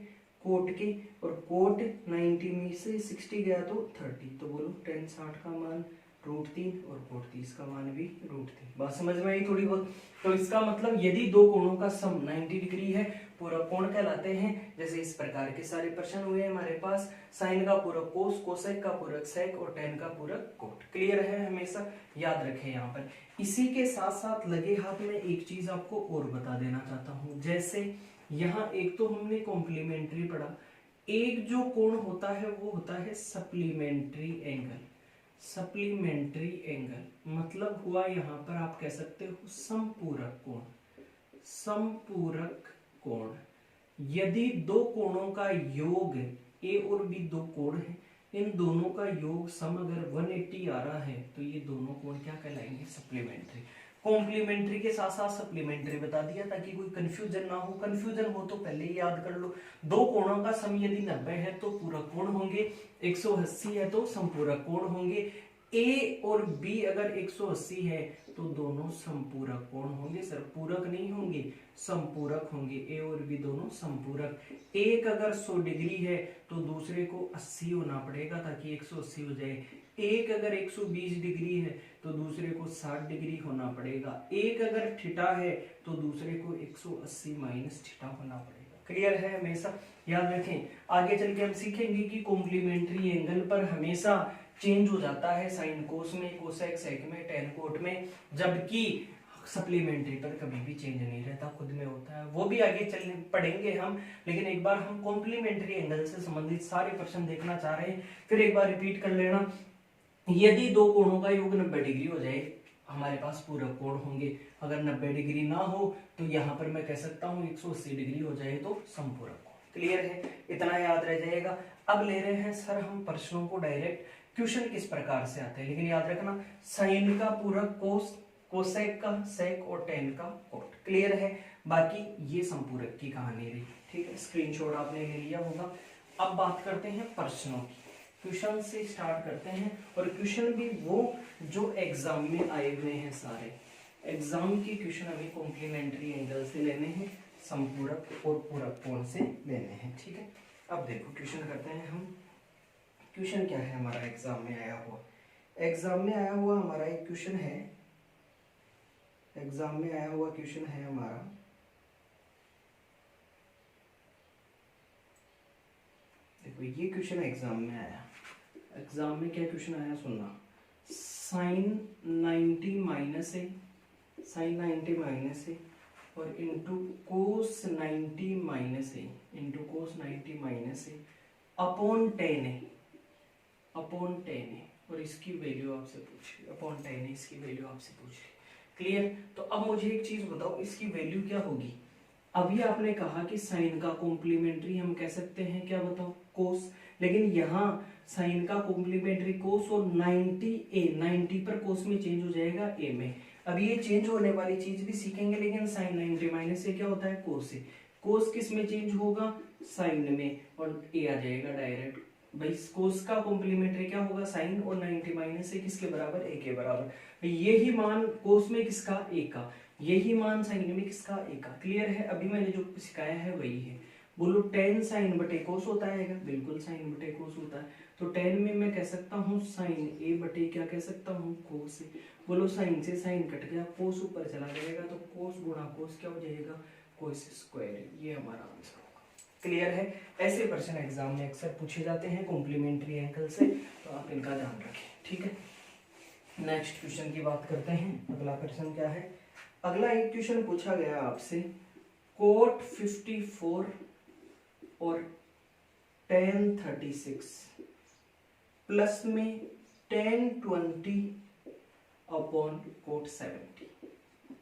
कोट के। और कोट 90 में से 60 गया तो 30, तो बोलो टेन 60 का मान √3 और कोट 30 का मान भी √3। बात समझ में आई थोड़ी बहुत। तो इसका मतलब यदि दो कोणों का सम 90 डिग्री है, पूरक कोण कहलाते हैं। जैसे इस प्रकार के सारे प्रश्न हुए हमारे पास, साइन का पूरक कोस, कोसेक का पूरक सेक और टेन का पूरक कोट। क्लियर है, हमेशा याद रखें यहाँ पर। इसी के साथ साथ लगे हाथ में एक चीज आपको और बता देना चाहता हूँ। जैसे यहाँ एक तो हमने कॉम्प्लीमेंट्री पढ़ा, एक जो कोण होता है वो होता है सप्लीमेंट्री एंगल। सप्लीमेंट्री एंगल मतलब हुआ यहाँ पर आप कह सकते हो समपूरक कोण। समपूरक कोण, यदि दो कोणों का योग, ए और बी दो कोण है, इन दोनों का योग सम अगर 180 आ रहा है तो ये दोनों कोण क्या कहलाएंगे, सप्लीमेंट्री। कॉम्प्लीमेंट्री के साथ साथ सप्लीमेंट्री बता दिया ताकि कोई कंफ्यूजन ना हो। कंफ्यूजन हो तो पहले ही याद कर लो। दो कोणों का सम यदि 90 है तो पूरक कोण होंगे, 180 है तो समपूरक कोण होंगे। ए और बी अगर 180 है तो दोनों समपूरक कोण होंगे, सर पूरक नहीं होंगे, समपूरक होंगे। ए और बी दोनों समपूरक। एक अगर 100 डिग्री है तो दूसरे को 80 होना पड़ेगा ताकि 180 हो जाए। एक अगर 120 डिग्री है तो दूसरे को 60 डिग्री होना पड़ेगा। एक अगर थीटा है तो दूसरे को 180 माइनस थीटा होना पड़ेगा। क्लियर है, हमेशा याद रखें। आगे चल के हम सीखेंगे कि कॉम्प्लीमेंट्री एंगल पर हमेशा चेंज हो जाता है, साइन कोस में, कोसेक सेक में, टेन कोट में, जबकि सप्लीमेंट्री पर कभी भी चेंज नहीं रहता, खुद में होता है। वो भी आगे चलने पढ़ेंगे हम, लेकिन एक बार हम कॉम्प्लीमेंट्री एंगल से संबंधित सारे प्रश्न देखना चाह रहे हैं। फिर एक बार रिपीट कर लेना, यदि दो कोणों का योग 90 डिग्री हो जाए हमारे पास पूरक कोण होंगे। अगर 90 डिग्री ना हो तो यहाँ पर मैं कह सकता हूँ 180 डिग्री हो जाए तो समपूरक कोण। क्लियर है, इतना याद रह जाएगा। अब ले रहे हैं सर हम प्रश्नों को डायरेक्ट, क्वेश्चन किस प्रकार से आते हैं, लेकिन याद रखना साइन का पूरक कोस, कोसेक का सेक और टेन का कोट। क्लियर है, बाकी ये संपूरक की कहानी रही। ठीक है, स्क्रीनशॉट आपने ले लिया होगा। अब बात करते हैं प्रश्नों की, क्वेश्चन से स्टार्ट करते हैं, और क्वेश्चन भी वो जो एग्जाम में आए हुए हैं सारे। एग्जाम के क्वेश्चन हमें कॉम्प्लीमेंट्री एंगल से लेने हैं, संपूरक और पूरक कोण से लेने हैं। ठीक है, अब देखो क्वेश्चन करते हैं हम। क्वेश्चन क्या है हमारा एग्जाम में आया हुआ? एग्जाम में आया हुआ हमारा एक क्वेश्चन है, एग्जाम में आया हुआ क्वेश्चन है हमारा, देखो ये क्वेश्चन एग्जाम में आया। एग्जाम में क्या क्वेश्चन आया सुनना, साइन 90 माइनस ए, साइन 90 माइनस ए और इंटू कोस 90 माइनस ए, इंटू कोस 90 माइनस ए अपॉन 10 ए, अपॉन 10 ए, और इसकी वैल्यू आपसे पूछ रही, अपॉन 10 ए इसकी वैल्यू आपसे पूछ रही। क्लियर? तो अब मुझे एक चीज बताओ, इसकी वैल्यू क्या होगी? अभी आपने कहा कि साइन का कॉम्प्लीमेंट्री हम कह सकते हैं, क्या बताओ, कोस, लेकिन यहाँ साइन का कॉम्प्लीमेंट्री कोस और 90 ए, 90 पर कोस में चेंज हो जाएगा ए में। अब ये चेंज होने वाली चीज भी सीखेंगे, लेकिन साइन 90 माइनस से क्या होता है, कोस से। कोस किस में चेंज होगा, साइन में, और ए आ जाएगा डायरेक्ट। भाई कोस का कॉम्प्लीमेंट्री क्या होगा, साइन, और 90 माइनस से किसके बराबर, ए के बराबर। यही मान कोस में किसका, ए का, यही मान साइन में किसका, ए का। क्लियर है? अभी मैंने जो सिखाया है वही है। बोलो 10 साइन बटे कोस होता है, बिल्कुल साइन बटे कोस होता है। तो 10 में मैं कह सकता हूँ साइन ए बटे क्या कह सकता हूँ, कोस। बोलो साइन से साइन कट गया, कोस ऊपर चला जाएगा, तो कोस गुणा कोस क्या हो जाएगा, कोस स्क्वायर। ये हमारा आंसर होगा। क्लियर है? ऐसे प्रश्न एग्जाम में अक्सर पूछे जाते हैं कॉम्प्लीमेंट्री एंगल से, तो आप इनका ध्यान रखें। ठीक है, नेक्स्ट क्वेश्चन की बात करते हैं। अगला क्वेश्चन क्या है? अगला एक क्वेश्चन पूछा गया आपसे, कोट 54 और tan 36 प्लस में tan 20 अपॉन कोट 70।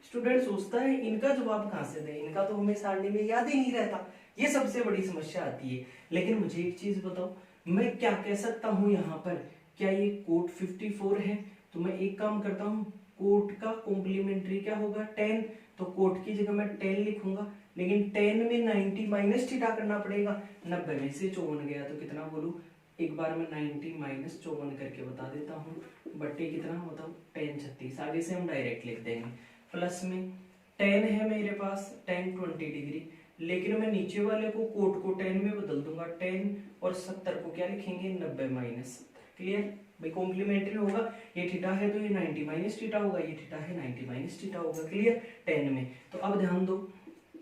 स्टूडेंट सोचता है इनका जवाब कहां से दे, इनका तो हमें सारणी में याद ही नहीं रहता, ये सबसे बड़ी समस्या आती है। लेकिन मुझे एक चीज बताओ, मैं क्या कह सकता हूं यहाँ पर, क्या ये कोट 54 है? तो मैं एक काम करता हूँ, कोट का कॉम्प्लीमेंट्री क्या होगा, 10, तो कोट की जगह मैं 10 लिखूंगा, लेकिन 10 में 90 माइनस थीटा करना पड़ेगा। 90 में से 54 गया तो कितना बोलूं, एक बार मैं 90 माइनस 54 करके बता देता हूँ, बट्टे कितना मतलब tan 36, आगे से हम डायरेक्ट लिख देंगे। प्लस में tan है मेरे पास tan 20 डिग्री, लेकिन मैं नीचे वाले को कोट को 10 में बदल दूंगा, 10 और 70 को क्या लिखेंगे, 90 माइनस 70। क्लियर? भाई कॉम्प्लीमेंट्री होगा, ये थीटा है तो ये 90 माइनस थीटा होगा, ये थीटा है 90 माइनस थीटा होगा। क्लियर? 10 में। तो अब ध्यान दो,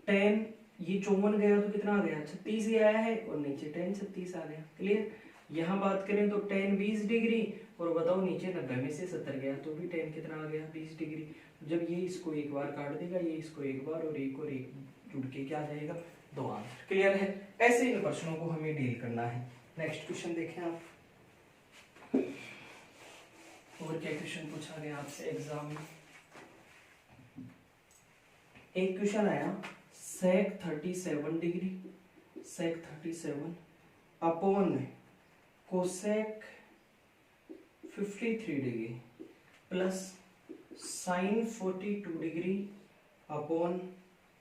10 ये 54 गया तो कितना आ गया, 36 ही आया है, और नीचे tan 36 आ गया। क्लियर? यहाँ बात करें तो tan 20 डिग्री, और बताओ नीचे 90 में से 70 गया तो भी tan कितना आ गया, 20 डिग्री। जब ये इसको एक बार काट देगा, ये इसको एक बार, और एक जुड़ के क्या आ जाएगा, 2 आंसर। क्लियर है? ऐसे इन प्रश्नों को हमें डील करना है। नेक्स्ट क्वेश्चन देखें आप, और क्या क्वेश्चन पूछा गया आपसे एग्जाम में? एक क्वेश्चन आया, सेक 37 डिग्री, सेक 37 upon cosec 53 degree plus sign 42 degree upon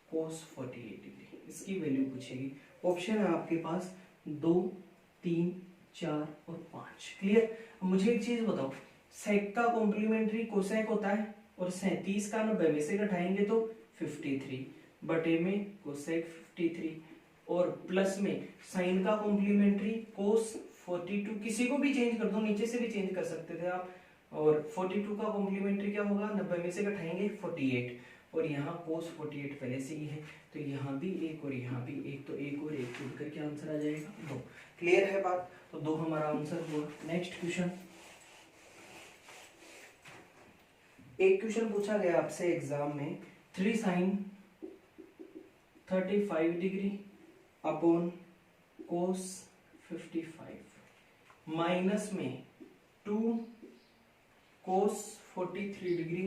कोस 48 डिग्री। इसकी वैल्यू पूछेगी। ऑप्शन है आपके पास 2, 3, 4 और 5। क्लियर? मुझे एक चीज बताओ, सेक का कॉम्प्लीमेंट्री कोसेक होता है, और 37 का 90 में से घटाएंगे तो 53 बटे में कोसेक 53, और प्लस में साइन का कॉम्प्लीमेंट्री कोस 42, किसी को भी चेंज कर दो, नीचे से भी चेंज कर सकते थे आप, और 42 का कॉम्प्लीमेंट्री क्या होगा, 90 में से घटाएंगे 48, और यहाँ कोस 48 पहले से ही है, तो यहाँ भी एक और यहाँ भी एक, तो एक और एक जुड़ करके आंसर आ जाएगा 2। क्लियर है बात? तो 2 हमारा आंसर हुआ। नेक्स्ट क्वेश्चन, एक क्वेश्चन पूछा गया आपसे एग्जाम में, 3 sine 35 degree upon cos 55 minus में 2 cos 43 degree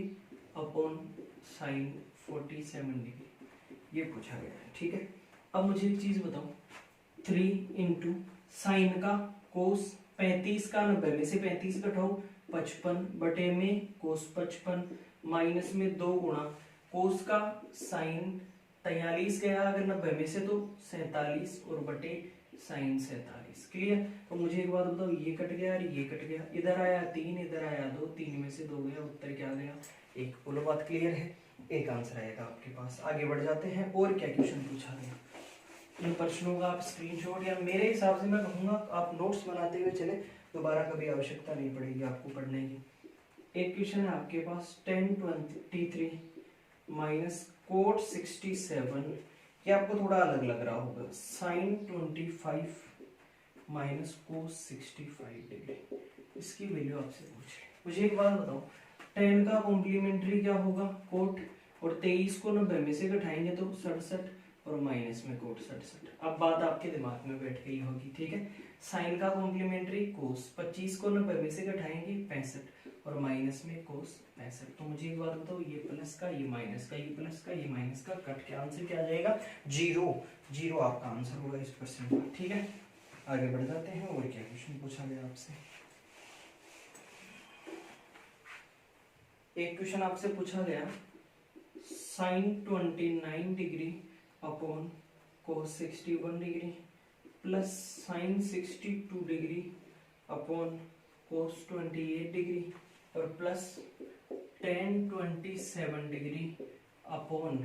upon sine 47 degree, ये पूछा गया है। ठीक है? अब मुझे एक चीज बताओ, इंटू साइन का कोस 35 का 90 में से 35 घटाओ 55 बटे में कोस 55 माइनस में 2 गुणा कोस का साइन 43 गया अगर 90 में से तो 47 और बटे साइन 47। क्लियर। तो मुझे एक बात बताओ, ये कट गया और ये कट गया, इधर आया 3 इधर आया 2, 3 में से 2 गया, उत्तर क्या गया 1। बोलो बात क्लियर है, एक आंसर आएगा आपके पास। आगे बढ़ जाते हैं, और क्या क्वेश्चन पूछा गया। इन प्रश्नों का आप स्क्रीनशॉट या मेरे हिसाब से मैं कहूँगा आप नोट्स बनाते हुए चले, दोबारा कभी आवश्यकता नहीं पड़ेगी आपको पढ़ने की। एक क्वेश्चन है आपके पास tan23 माइनस कोट 67, ये आपको थोड़ा अलग लग रहा होगा, sin 25 माइनस कोस 65 डिग्री, इसकी वैल्यू आपसे पूछ रही। मुझे एक बात बताओ, tan का कॉम्प्लीमेंट्री क्या होगा कोट, और 23 को 90 में से घटाएंगे तो 67 और माइनस में कोट 67। अब बात आपके दिमाग में बैठ गई होगी, ठीक है। साइन का कॉम्प्लीमेंट्री कोस 25 को 90 में से घटाएंगे 65 और माइनस में कोस 65। तो मुझे एक बात बताओ, ये प्लस का ये माइनस का, ये प्लस का ये माइनस का कट के आंसर क्या आ जाएगा 0। 0 आपका आंसर होगा इस क्वेश्चन का, ठीक है। आगे बढ़ जाते हैं, और क्या क्वेश्चन पूछा गया आपसे। एक क्वेश्चन आपसे पूछा गया sine 29 degree upon cos 61 degree plus sine 62 degree upon cos 28 degree और plus tan 27 degree upon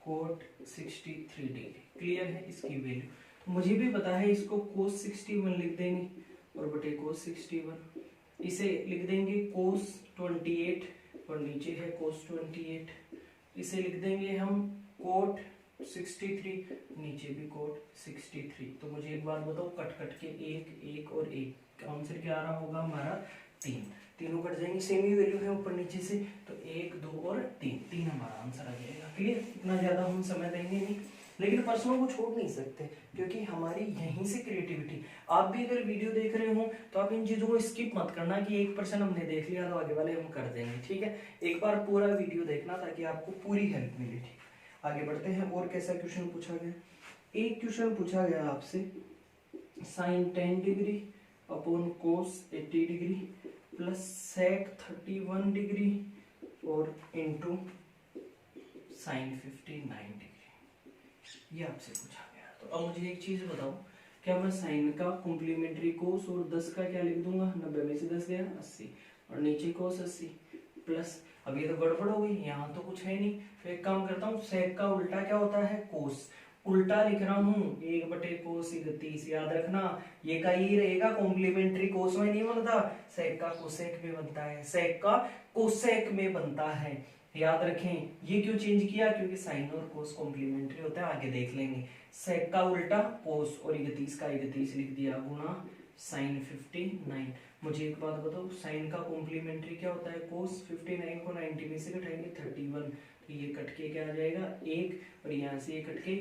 cot 63 degree. Clear है इसकी वैल्यू। तो मुझे भी पता है, इसको कोस 61 लिख देंगे और बटे कोस 61, इसे लिख देंगे कोस 28 और नीचे है कोस 28, इसे लिख देंगे हम कोट 63, नीचे भी कोट 63। तो मुझे एक बात बताओ, कट कट के एक और एक, आंसर क्या आ रहा होगा हमारा 3। तीनों कट जाएंगे, सेम ही वैल्यू है ऊपर नीचे से, तो 1 2 और 3 हमारा आंसर आ जाएगा। क्लियर। इतना ज्यादा हम समय देंगे नहीं, लेकिन प्रश्नों को छोड़ नहीं सकते क्योंकि हमारी यहीं से क्रिएटिविटी। आप भी अगर वीडियो देख रहे हो तो आप इन चीजों को स्किप मत करना कि 1% हमने देख लिया तो आगे वाले हम कर देंगे, ठीक है। एक बार पूरा वीडियो देखना ताकि आपको पूरी हेल्प मिले, ठीक। आगे बढ़ते हैं, और कैसा क्वेश्चन पूछा गया। एक क्वेश्चन पूछा गया आपसे sine 10 degree upon cos 80 degree plus sec 31 degree और इनटू साइन 59 डिग्री, ये आपसे पूछा गया। तो अब मुझे एक चीज बताओ, क्या मैं साइन का कॉम्प्लीमेंट्री कोस और 10 का क्या लिख दूंगा, 90 में से 10 गया 80 और नीचे कोस 80 प्लस, अब ये तो गड़बड़ हो गई, यहाँ तो कुछ है नहीं। तो एक काम करता हूँ, सेक का उल्टा क्या होता है कोस, उल्टा लिख रहा हूँ 1/कोस 31। याद रखना ये का ही रहेगा, कॉम्प्लीमेंट्री कोस में नहीं बनता, सेक का कोसेक में बनता है, सेक का कोसेक में बनता है। याद रखें, ये क्यों चेंज किया, क्योंकि साइन और कोस कॉम्प्लीमेंट्री होता है, आगे देख लेंगे। सेक का उल्टा कोस और 31 का 31 लिख दिया गुणा साइन 59। मुझे एक बात बताओ, साइन का कॉम्प्लीमेंट्री क्या होता है कोस, 59 को 90 में से घटाएंगे 31, तो ये कट के क्या आ जाएगा 1 और यहाँ से ये कट के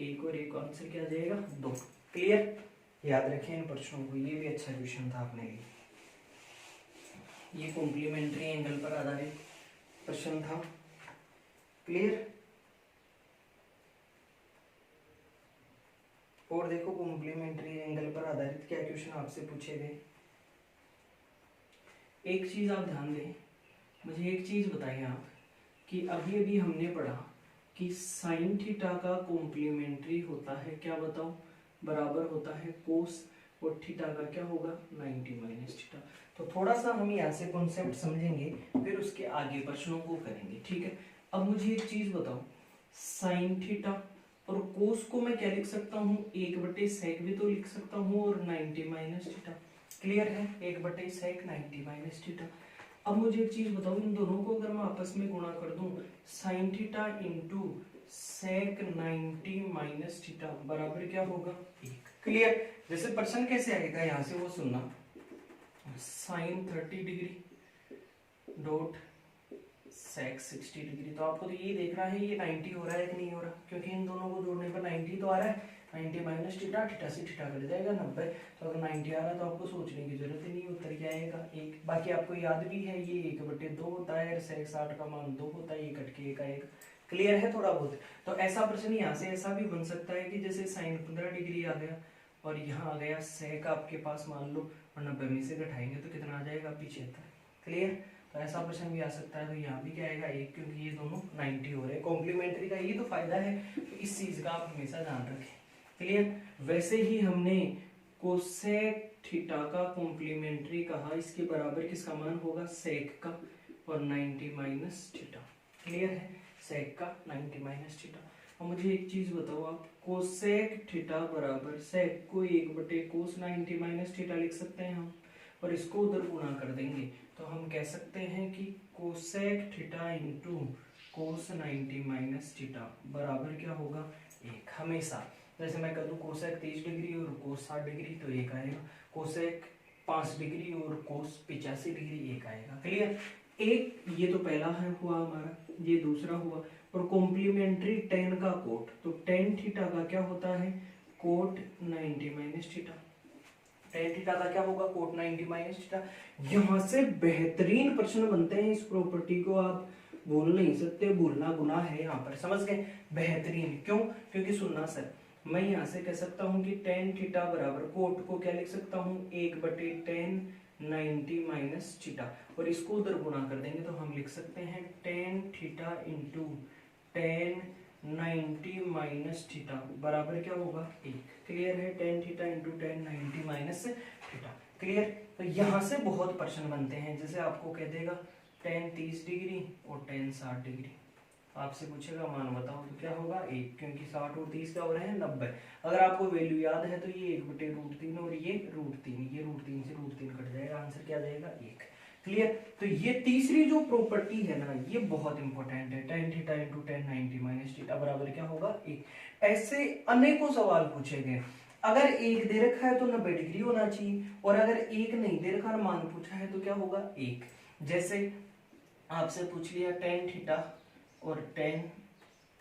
1 और 1, आंसर क्या आ जाएगा 2। क्लियर। याद रखें इन प्रश्नों को, ये भी अच्छा क्वेश्चन था अपने लिए, ये कॉम्प्लीमेंट्री एंगल पर आधारित प्रश्न था। क्लियर। और देखो कॉम्प्लीमेंट्री एंगल पर आधारित क्या क्वेश्चन आपसे पूछे गए। एक चीज आप ध्यान दें, मुझे एक चीज बताइए आप कि अभी अभी हमने पढ़ा कि साइन थीटा का कॉम्प्लीमेंट्री होता है क्या, बताओ, बराबर होता है कोस, और थीटा का क्या होगा 90 माइनस थीटा। तो थोड़ा सा हम यहाँ से कॉन्सेप्ट समझेंगे, फिर उसके आगे प्रश्नों को करेंगे, ठीक है। अब मुझे एक चीज बताओ, साइन थीटा और कोस को मैं क्या लिख सकता हूँ, 1/सेक भी तो लिख सकता हूँ और 90 माइनस थीटा। क्लियर है, 1/सेक 90 माइनस थीटा। अब मुझे एक चीज बताओ, इन दोनों को अगर मैं आपस में गुणा कर दूं, sine theta into sec 90 minus theta बराबर क्या होगा 1। क्लियर। जैसे प्रश्न कैसे आएगा यहाँ से वो सुनना, साइन 30 डिग्री डॉट सेक 60 डिग्री। तो आपको तो ये देखना है ये 90 हो रहा है कि नहीं हो रहा, क्योंकि इन दोनों को जोड़ने पर 90 तो आ रहा है, 90 माइनस थीटा, थीटा से थीटा कट जाएगा 90। तो अगर 90 आ रहा है तो आपको सोचने की जरूरत ही नहीं, उत्तर क्या आएगा 1। बाकी आपको याद भी है ये 1/2 होता है, सेक 60 का मान 2 होता है, ये कट के 1 आएगा। क्लियर है थोड़ा बहुत। तो ऐसा प्रश्न यहाँ से ऐसा भी बन सकता है कि जैसे साइन 15 डिग्री आ गया और यहाँ आ गया sec आपके पास मान लो, और 90 में से घटाएंगे तो कितना आ जाएगा 75। क्लियर? तो ऐसा प्रश्न भी आ सकता है। तो यहाँ भी क्या आएगा 1, क्योंकि ये दोनों 90 हो रहे हैं। कॉम्प्लीमेंट्री का ये तो फायदा है, तो इस चीज का आप हमेशा ध्यान रखें। क्लियर? वैसे ही हमने कोसेक थीटा का कॉम्प्लीमेंट्री कहा, इसके बराबर किसका मान होगा सेक का, और 90 माइनस थीटा। क्लियर है? सेक का 90 माइनस थीटा। और मुझे एक चीज बताओ आप, कोसेक थीटा बराबर सेक को 1 बटे कोस 90 माइनस थीटा लिख सकते हैं हम, और इसको उधर गुणा कर देंगे तो हम कह सकते हैं कि cosec theta into cos 90 minus theta बराबर क्या होगा 1। हमेशा जैसे मैं कर दूं कोसेक 30 डिग्री और कोस 60 डिग्री तो 1 आएगा, कोसेक 5 डिग्री और कोस 85 डिग्री 1 आएगा। क्लियर? एक ये तो पहला है हुआ हमारा, ये दूसरा हुआ। और कॉम्प्लीमेंट्री टेन का कोट, तो टेन थीटा का क्या होता है cot 90 minus theta. Tan theta का क्या होगा कोट 90 माइनस थीटा। यहां से बेहतरीन प्रश्न बनते हैं, इस प्रॉपर्टी को आप बोल नहीं सकते, भूलना गुनाह है यहाँ पर, समझ गए? बेहतरीन क्यों? क्योंकि सुनना सर, मैं यहाँ से कह सकता हूँ कि टेन थीटा बराबर कोट को क्या लिख सकता हूँ 1/10 90 माइनस थीटा, और इसको उधर गुणा कर देंगे तो हम लिख सकते हैं tan theta into 10 90 minus theta बराबर क्या होगा 1। क्लियर है? Tan theta into 10 90 minus theta. Clear? तो यहाँ से बहुत प्रश्न बनते हैं, जैसे आपको कह देगा 10 30 डिग्री और 10 60 डिग्री, आपसे पूछेगा मान बताओ तो क्या होगा 1, क्योंकि 60 और 30 क्या हो रहे हैं 90। अगर आपको वैल्यू याद है तो ये 1/√3 और ये √3, ये √3 से √3 कट जाएगा, आंसर क्या जाएगा 1। क्लियर? तो ये तीसरी जो प्रॉपर्टी है ना, ये बहुत इंपॉर्टेंट है, tan theta into 10 90 minus theta बराबर क्या होगा 1। ऐसे अनेकों सवाल पूछे गए। अगर 1 दे रखा है तो 90 डिग्री होना चाहिए, और अगर 1 नहीं दे रखा और मान पूछा है तो क्या होगा 1। जैसे आपसे पूछ लिया टेन थीटा और टेन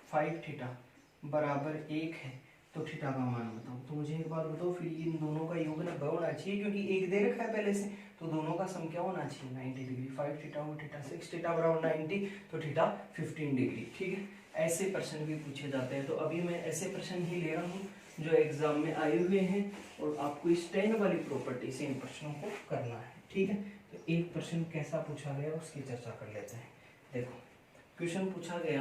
5 थीटा बराबर 1 है, तो थीटा का मान बताओ। तो मुझे एक बात बताओ, फिर इन दोनों का योग 90 होना चाहिए, क्योंकि 1 दे रखा है पहले से, तो दोनों का सम क्या होना चाहिए 90 डिग्री। 5 थीटा और थीटा 6 थीटा बराबर 90, तो थीटा 15 डिग्री। ठीक है? ऐसे प्रश्न भी पूछे जाते हैं। तो अभी मैं ऐसे प्रश्न ही ले रहा हूँ जो एग्जाम में आए हुए हैं, और आपको इस 10 वाली प्रॉपर्टी से इन प्रश्नों को करना है। ठीक है? तो एक प्रश्न कैसा पूछा गया उसकी चर्चा कर लेते हैं। देखो क्वेश्चन पूछा गया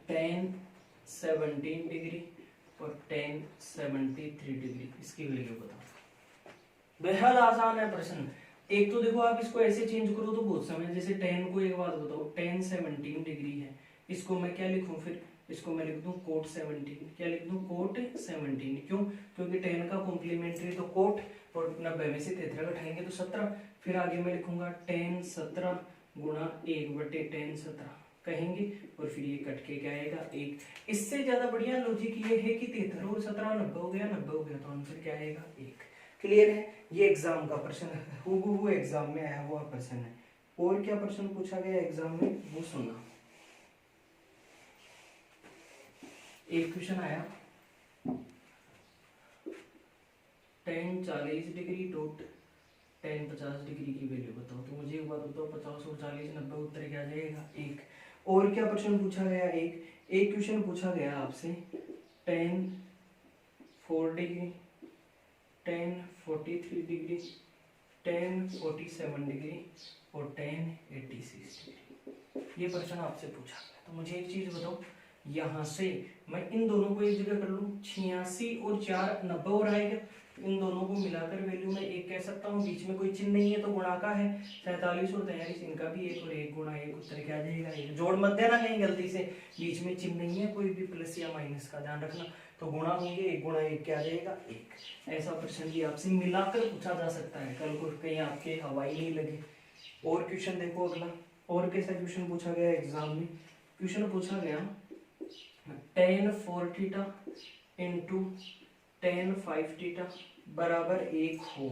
10 17 डिग्री और 10 73 डिग्री, इसकी वैल्यू बताओ। बेहद आसान है प्रश्न। एक तो देखो आप इसको ऐसे चेंज करो तो बहुत समय, जैसे 10 को एक बात बताओ 10 17 डिग्री है, इसको मैं क्या लिखूं, फिर इसको मैं लिख दूं कोट 17। क्या लिख दूं कोट 17, क्यों? क्योंकि 10 का कॉम्प्लीमेंट्री तो कोट, और 90 में से 33 घटाएंगे तो 17। फिर आगे मैं लिखूंगा 10 17 गुणा 1/10 17 कहेंगे, और फिर ये कट के क्या आएगा 1। इससे ज्यादा बढ़िया लॉजिक ये है कि 73 और 17 90 हो गया, 90 हो गया तो आंसर क्या आएगा 1। क्लियर है? ये एग्जाम का प्रश्न है, हूबहू एग्जाम में आया हुआ प्रश्न है। और क्या प्रश्न पूछा गया एग्जाम में वो सुनना। एक क्वेश्चन आया 10 40 डिग्री डॉट 10 50 डिग्री की वैल्यू बताओ। तो मुझे एक बात बताओ 50 और 40 90 उत्तर क्या जाएगा 1। और क्या प्रश्न पूछा गया एक क्वेश्चन पूछा गया आपसे 10 4 डिग्री 10 43 डिग्री 10 47 डिग्री और 10 86 डिग्री, ये प्रश्न आपसे पूछा गया। तो मुझे एक चीज बताओ, यहाँ से मैं इन दोनों को एक जगह कर लूं, 86 और 4 90 और आएगा, इन दोनों को मिलाकर वैल्यू में 1 कह सकता हूँ। बीच में कोई चिन्ह नहीं है तो गुणा का है, 47 और 43 इनका भी 1 और 1 गुणा 1 उत्तर क्या जाएगा 1। जोड़ मत देना कहीं गलती से, बीच में चिन्ह नहीं है कोई भी प्लस या माइनस का, ध्यान रखना। तो गुणा होंगे 1 गुणा 1 क्या जाएगा 1। ऐसा प्रश्न भी आपसे मिलाकर पूछा जा सकता है, कल को कहीं आपके हवाई नहीं लगे। और क्वेश्चन देखो अगला, और कैसा क्वेश्चन पूछा गया एग्जाम में। क्वेश्चन पूछा गया 10 4 थीटा इंटू 10 5 थीटा बराबर 1 हो,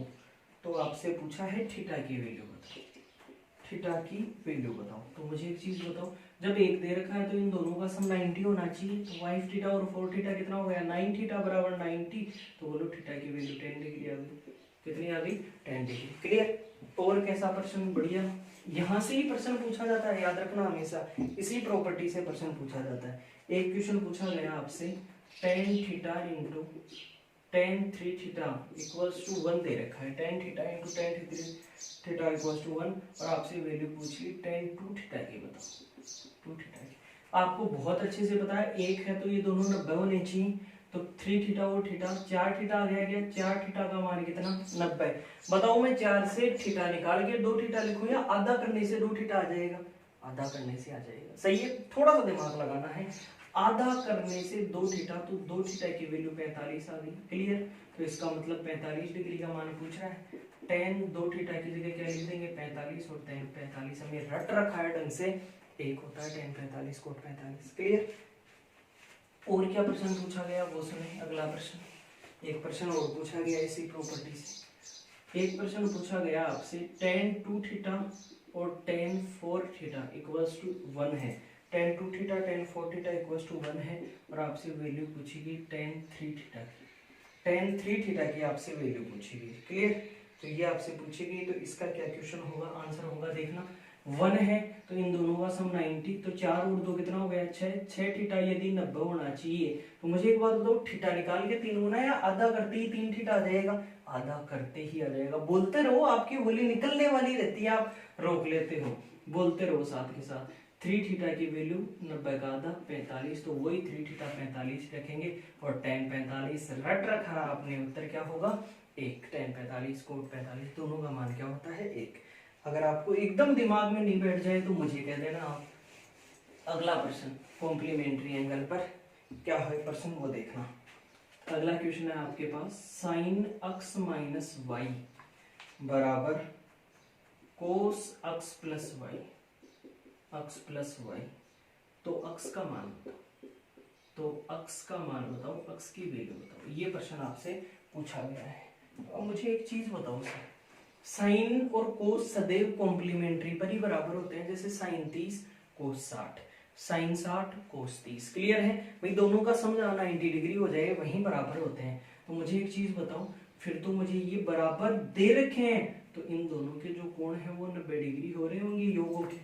तो आपसे पूछा है थीटा की वैल्यू बताओ। थीटा की वैल्यू बताओ। तो मुझे एक चीज बताओ, जब 1 दे रखा है तो इन दोनों का सम 90 होना चाहिए। तो 5 थीटा और 4 थीटा कितना हो गया 9 थीटा बराबर 90, तो बोलो थीटा की वैल्यू 10 डिग्री आ गई। कितनी आ गई 10 डिग्री। क्लियर? और कैसा प्रश्न, बढ़िया, यहाँ से ही प्रश्न पूछा जाता है, याद रखना हमेशा इसी प्रॉपर्टी से प्रश्न पूछा जाता है। एक क्वेश्चन पूछा गया आपसे 10 theta into tan 3 theta equals to 1 दे रखा है, tan theta into tan 3 theta equals to 1, और आपसे वैल्यू पूछ ली tan 2 थीटा की, बताओ 2 थीटा की। आपको बहुत अच्छे से पता है एक है तो ये दोनों 90 होने चाहिए, तो 3 थीटा और थीटा 4 थीटा आ गया, 4 थीटा का मान कितना 90। बताओ मैं 4 से थीटा निकाल के 2 थीटा लिखूं या आधा करने से 2 थीटा आ जाएगा? आधा करने से आ जाएगा, सही है, थोड़ा सा दिमाग लगाना है। आधा करने से 2 थीटा, तो 2 थीटा की वैल्यू 45 आ गई, क्लियर। तो इसका मतलब 45 डिग्री का मान पूछ रहा है। tan 2 थीटा की जगह क्या लिख देंगे 45, और tan 45 हमें रट रखा है ढंग से, एक होता है tan 45 कोट 45, क्लियर। और क्या प्रश्न पूछा गया वो सुने, अगला प्रश्न। एक प्रश्न और पूछा गया इसी प्रॉपर्टी से। एक प्रश्न पूछा गया आपसे tan 2 थीटा और tan 4 थीटा इक्वल्स टू 1 है। tan 2 theta tan 4 theta equals to 1 है, और आपसे वैल्यू पूछेगी tan 3 थीटा की। tan 3 थीटा की आपसे वैल्यू पूछेगी, क्लियर। तो ये आपसे पूछेगी, तो इसका क्या क्वेश्चन होगा, आंसर होगा, देखना 1 है तो इन दोनों का सम 90, तो 4 और 2 कितना हो गया 6, 6 थीटा यदि 90 होना चाहिए, तो मुझे एक बात बताओ, थीटा निकाल के 3 गुना या आधा करते ही 3 थीटा आ जाएगा? आधा करते ही आ जाएगा। बोलते रहो, आपकी बोली निकलने वाली रहती है, आप रोक लेते हो, बोलते रहो साथ के साथ। 3 थीटा की वैल्यू 90 का आधा 45, तो वही 3 थीटा 45 रखेंगे, और tan 45 रट रखा आपने, उत्तर क्या होगा 1। tan 45 कोट 45 दोनों का मान क्या होता है 1। अगर आपको एकदम दिमाग में नहीं बैठ जाए तो मुझे कह देना आप। अगला प्रश्न कॉम्प्लीमेंट्री एंगल पर क्या है प्रश्न वो देखना। अगला क्वेश्चन है आपके पास, साइन x माइनस वाई बराबर cos x plus y, x plus y. तो x का मान बताओ, तो x का मान बताओ, x की वैल्यू बताओ, ये प्रश्न आपसे पूछा गया है। तो अब मुझे एक चीज बताओ सर, साइन और कोस सदैव कॉम्प्लीमेंट्री पर ही बराबर होते हैं, जैसे साइन 30 कोस 60, साइन 60 कोस 30, क्लियर है भाई, दोनों का सम 90 डिग्री हो जाए वहीं बराबर होते हैं। तो मुझे एक चीज बताओ, फिर तो मुझे ये बराबर दे रखे हैं, तो इन दोनों के जो कोण है वो 90 डिग्री हो रहे होंगे योगों के,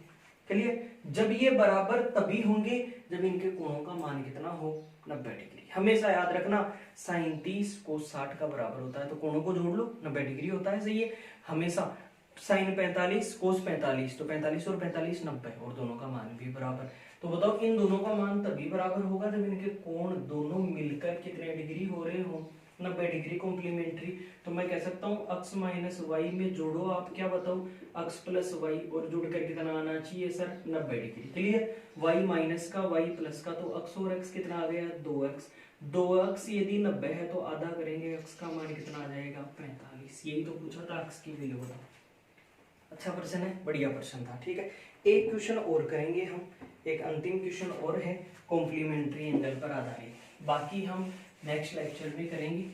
क्लियर। जब ये बराबर तभी होंगे जब इनके कोणों का मान कितना हो 90 डिग्री। हमेशा याद रखना साइन 30 कोस 60 का बराबर होता है, तो कोणों को जोड़ लो 90 डिग्री होता है, सही है। हमेशा साइन 45 कोस 45, तो 45 और 45 90, और दोनों का मान भी बराबर। तो बताओ इन दोनों का मान तभी बराबर होगा जब इनके कोण दोनों मिलकर कितने डिग्री हो रहे हो 90 डिग्री कॉम्प्लीमेंट्री। तो मैं कह सकता हूँ x माइनस वाई में जोड़ो आप, क्या बताओ x प्लस वाई, और जोड़ कर कितना आना चाहिए sir 90 degree, clear. y minus का y प्लस का, तो x और x कितना आ गया 2x, 2x यदि 90 है तो आधा करेंगे x का मान कितना आ जाएगा 45। यही तो पूछा था, x की वैल्यू बताओ। अच्छा प्रश्न है, बढ़िया प्रश्न था, ठीक है। एक क्वेश्चन और करेंगे हम, एक अंतिम क्वेश्चन और है कॉम्प्लीमेंट्री एंगल पर आधारित, बाकी हम नेक्स्ट लेक्चर में करेंगे।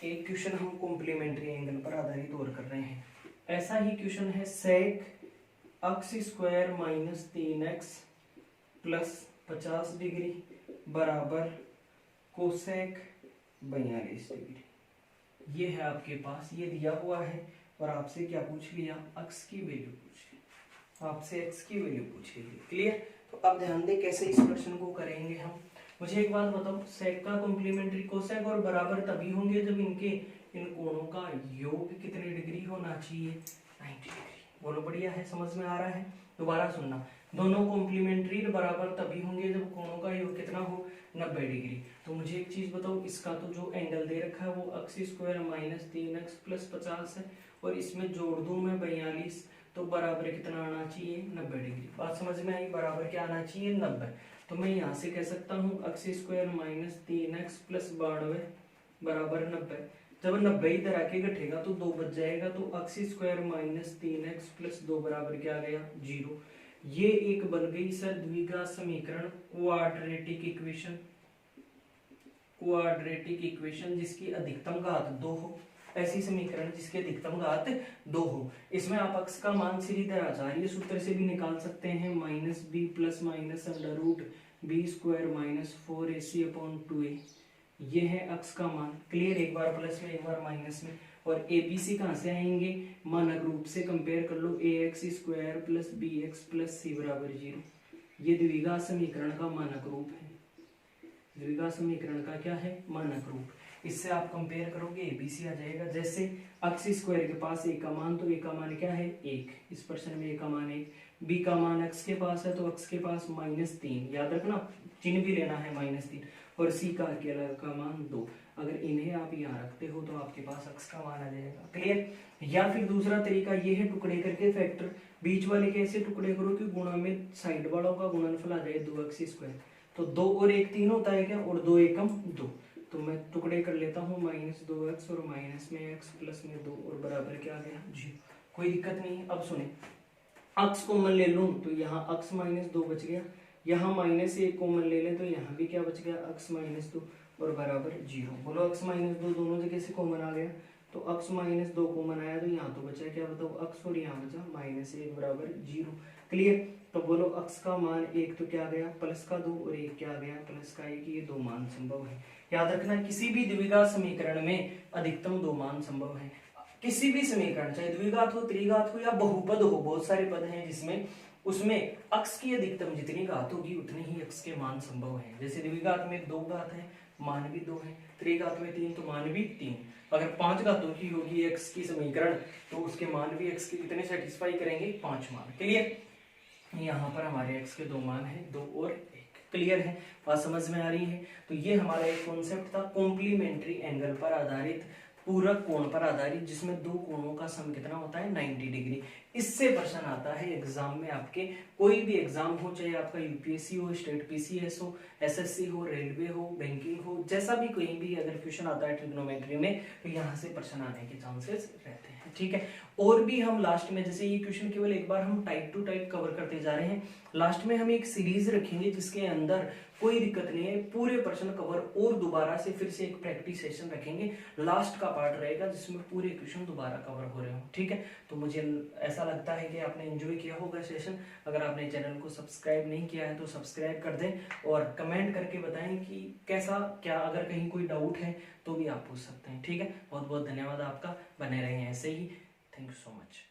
एक क्वेश्चन हम कॉम्प्लीमेंट्री एंगल पर आधारित और कर रहे हैं। ऐसा ही क्वेश्चन है, सेक x square minus 3x plus 50 degree बराबर कोसेक 42 डिग्री। ये है आपके पास, ये दिया हुआ है, और आपसे क्या पूछ लिया x की वैल्यू पूछ ली, आपसे x की वैल्यू पूछ ली, क्लियर। तो अब ध्यान दें कैसे इस प्रश्न को करेंगे हम। मुझे एक बात बताओ, सेक का कॉम्प्लीमेंट्री कोसेक और बराबर तभी होंगे जब इनके इन कोणों का योग कितने डिग्री होना चाहिए 90 डिग्री। बोलो बढ़िया है, समझ में आ रहा है। दोबारा सुनना, दोनों कॉम्प्लीमेंट्री बराबर तभी होंगे जब कोणों का योग कितना हो 90 डिग्री। तो मुझे एक चीज बताओ, इसका तो जो एंगल दे रखा है वो x square minus 3x plus 50 है, और इसमें जोड़ दूं मैं 42, तो बराबर कितना आना चाहिए 90 डिग्री। बात समझ में आई, बराबर क्या आना चाहिए 90। तो मैं यहाँ से कह सकता हूँ x square minus 3x plus 92 बराबर 90। जब 90 इधर आके घटेगा तो 2 बच जाएगा, तो x square minus 3x plus 2 बराबर क्या आ गया 0। ये एक बन गई सर द्विघात समीकरण, क्वाड्रेटिक इक्वेशन, क्वाड्रेटिक इक्वेशन जिसकी अधिकतम घात 2 हो। ऐसी समीकरण जिसके अधिकतम घात 2 हो। इसमें आप x का मान सीधे आचार्य सूत्र से भी निकाल सकते हैं, minus b plus minus under root b square minus 4ac upon 2a। ये है x का मान, क्लियर। एक बार प्लस में एक बार माइनस में, और abc कहाँ से आएंगे मानक रूप से, कंपेयर कर लो ax square plus bx plus c बराबर 0। ये द्विघात समीकरण का मानक रूप है, द्विघात समीकरण का क्या है मानक रूप। इससे आप कंपेयर करोगे ABC आ जाएगा। जैसे अक्स स्क्वायर के पास ए का मान, तो ए का मान क्या है 1, इस पर्सन में ए का मान 1, बी का मान एक्स के पास है तो एक्स के पास -3, याद रखना चिन्ह भी लेना है -3, और सी का अकेला का मान 2। अगर इन्हें आप यहाँ रखते हो तो आपके पास एक्स का मान आ जाएगा। क्लियर। या फिर दूसरा तरीका ये है टुकड़े करके फैक्टर, बीच वाले कैसे टुकड़े करो कि गुणा में साइड वालों का गुणनफल आ जाए 2x²। तो 2 और 1 3 होता है क्या, और 2 एकम 2, तो मैं टुकड़े कर लेता हूँ -2x और माइनस में x प्लस में 2 और बराबर क्या आ गया 0। कोई दिक्कत नहीं है। अब सुने, अक्स कॉमन ले लूं तो यहाँ x -2 बच गया, यहाँ -1 कॉमन ले लें तो यहाँ भी क्या बच गया x -2 और बराबर 0। बोलो x -2 दोनों जगह से कॉमन आ गया, तो x -2 कॉमन आया तो यहाँ तो बचा क्या, बताओ x, और यहाँ बचा -1 बराबर 0। क्लियर। तो बोलो x का मान 1 तो क्या गया प्लस का 2 और 1 क्या गया प्लस का 1, ये 2 मान संभव है। याद रखना किसी भी द्विघात समीकरण में अधिकतम 2 मान संभव है। किसी भी समीकरण चाहे द्विघात हो, त्रिघात हो या बहुपद हो, बहुत सारे पद हैं जिसमें उसमें x की अधिकतम जितनी घात होगी उतने ही x के मान संभव है। जैसे द्विघात में 2 घात है, मान भी 2 है, त्रिघात में 3 तो मान भी 3। अगर 5 घातों की होगी x की समीकरण तो उसके मान भी x के कितने सेटिस्फाई करेंगे, 5 मान। क्लियर। यहाँ पर हमारे x के 2 मान है, 2 और 1। क्लियर है, बात समझ में आ रही है। तो ये हमारा एक कॉन्सेप्ट था कॉम्प्लीमेंट्री एंगल पर आधारित, पूरक कोण पर आधारित, जिसमें 2 कोणों का सम कितना होता है 90 डिग्री। इससे प्रश्न आता है एग्जाम में, आपके कोई भी एग्जाम हो, चाहे आपका यूपीएससी हो, स्टेट पीसीएस हो, एसएससी हो, रेलवे हो, बैंकिंग हो, जैसा भी कोई भी अगर क्वेश्चन आता है ट्रिग्नोमेट्री में तो यहाँ से प्रश्न आने के चांसेस रहते हैं। ठीक है। और भी हम लास्ट में, जैसे ये क्वेश्चन केवल एक बार हम टाइप टू टाइप कवर करते जा रहे हैं, लास्ट में हम एक सीरीज रखेंगे जिसके अंदर कोई दिक्कत नहीं है, पूरे प्रश्न कवर, और दोबारा से फिर से एक प्रैक्टिस सेशन रखेंगे, लास्ट का पार्ट रहेगा जिसमें पूरे क्वेश्चन दोबारा कवर हो रहे हो। ठीक है। तो मुझे ऐसा लगता है कि आपने एंजॉय किया होगा सेशन। अगर आपने चैनल को सब्सक्राइब नहीं किया है तो सब्सक्राइब कर दें, और कमेंट करके बताएं कि कैसा क्या, अगर कहीं कोई डाउट है तो भी आप पूछ सकते हैं। ठीक है। बहुत बहुत धन्यवाद आपका, बने रहें ऐसे ही। Thank you so much.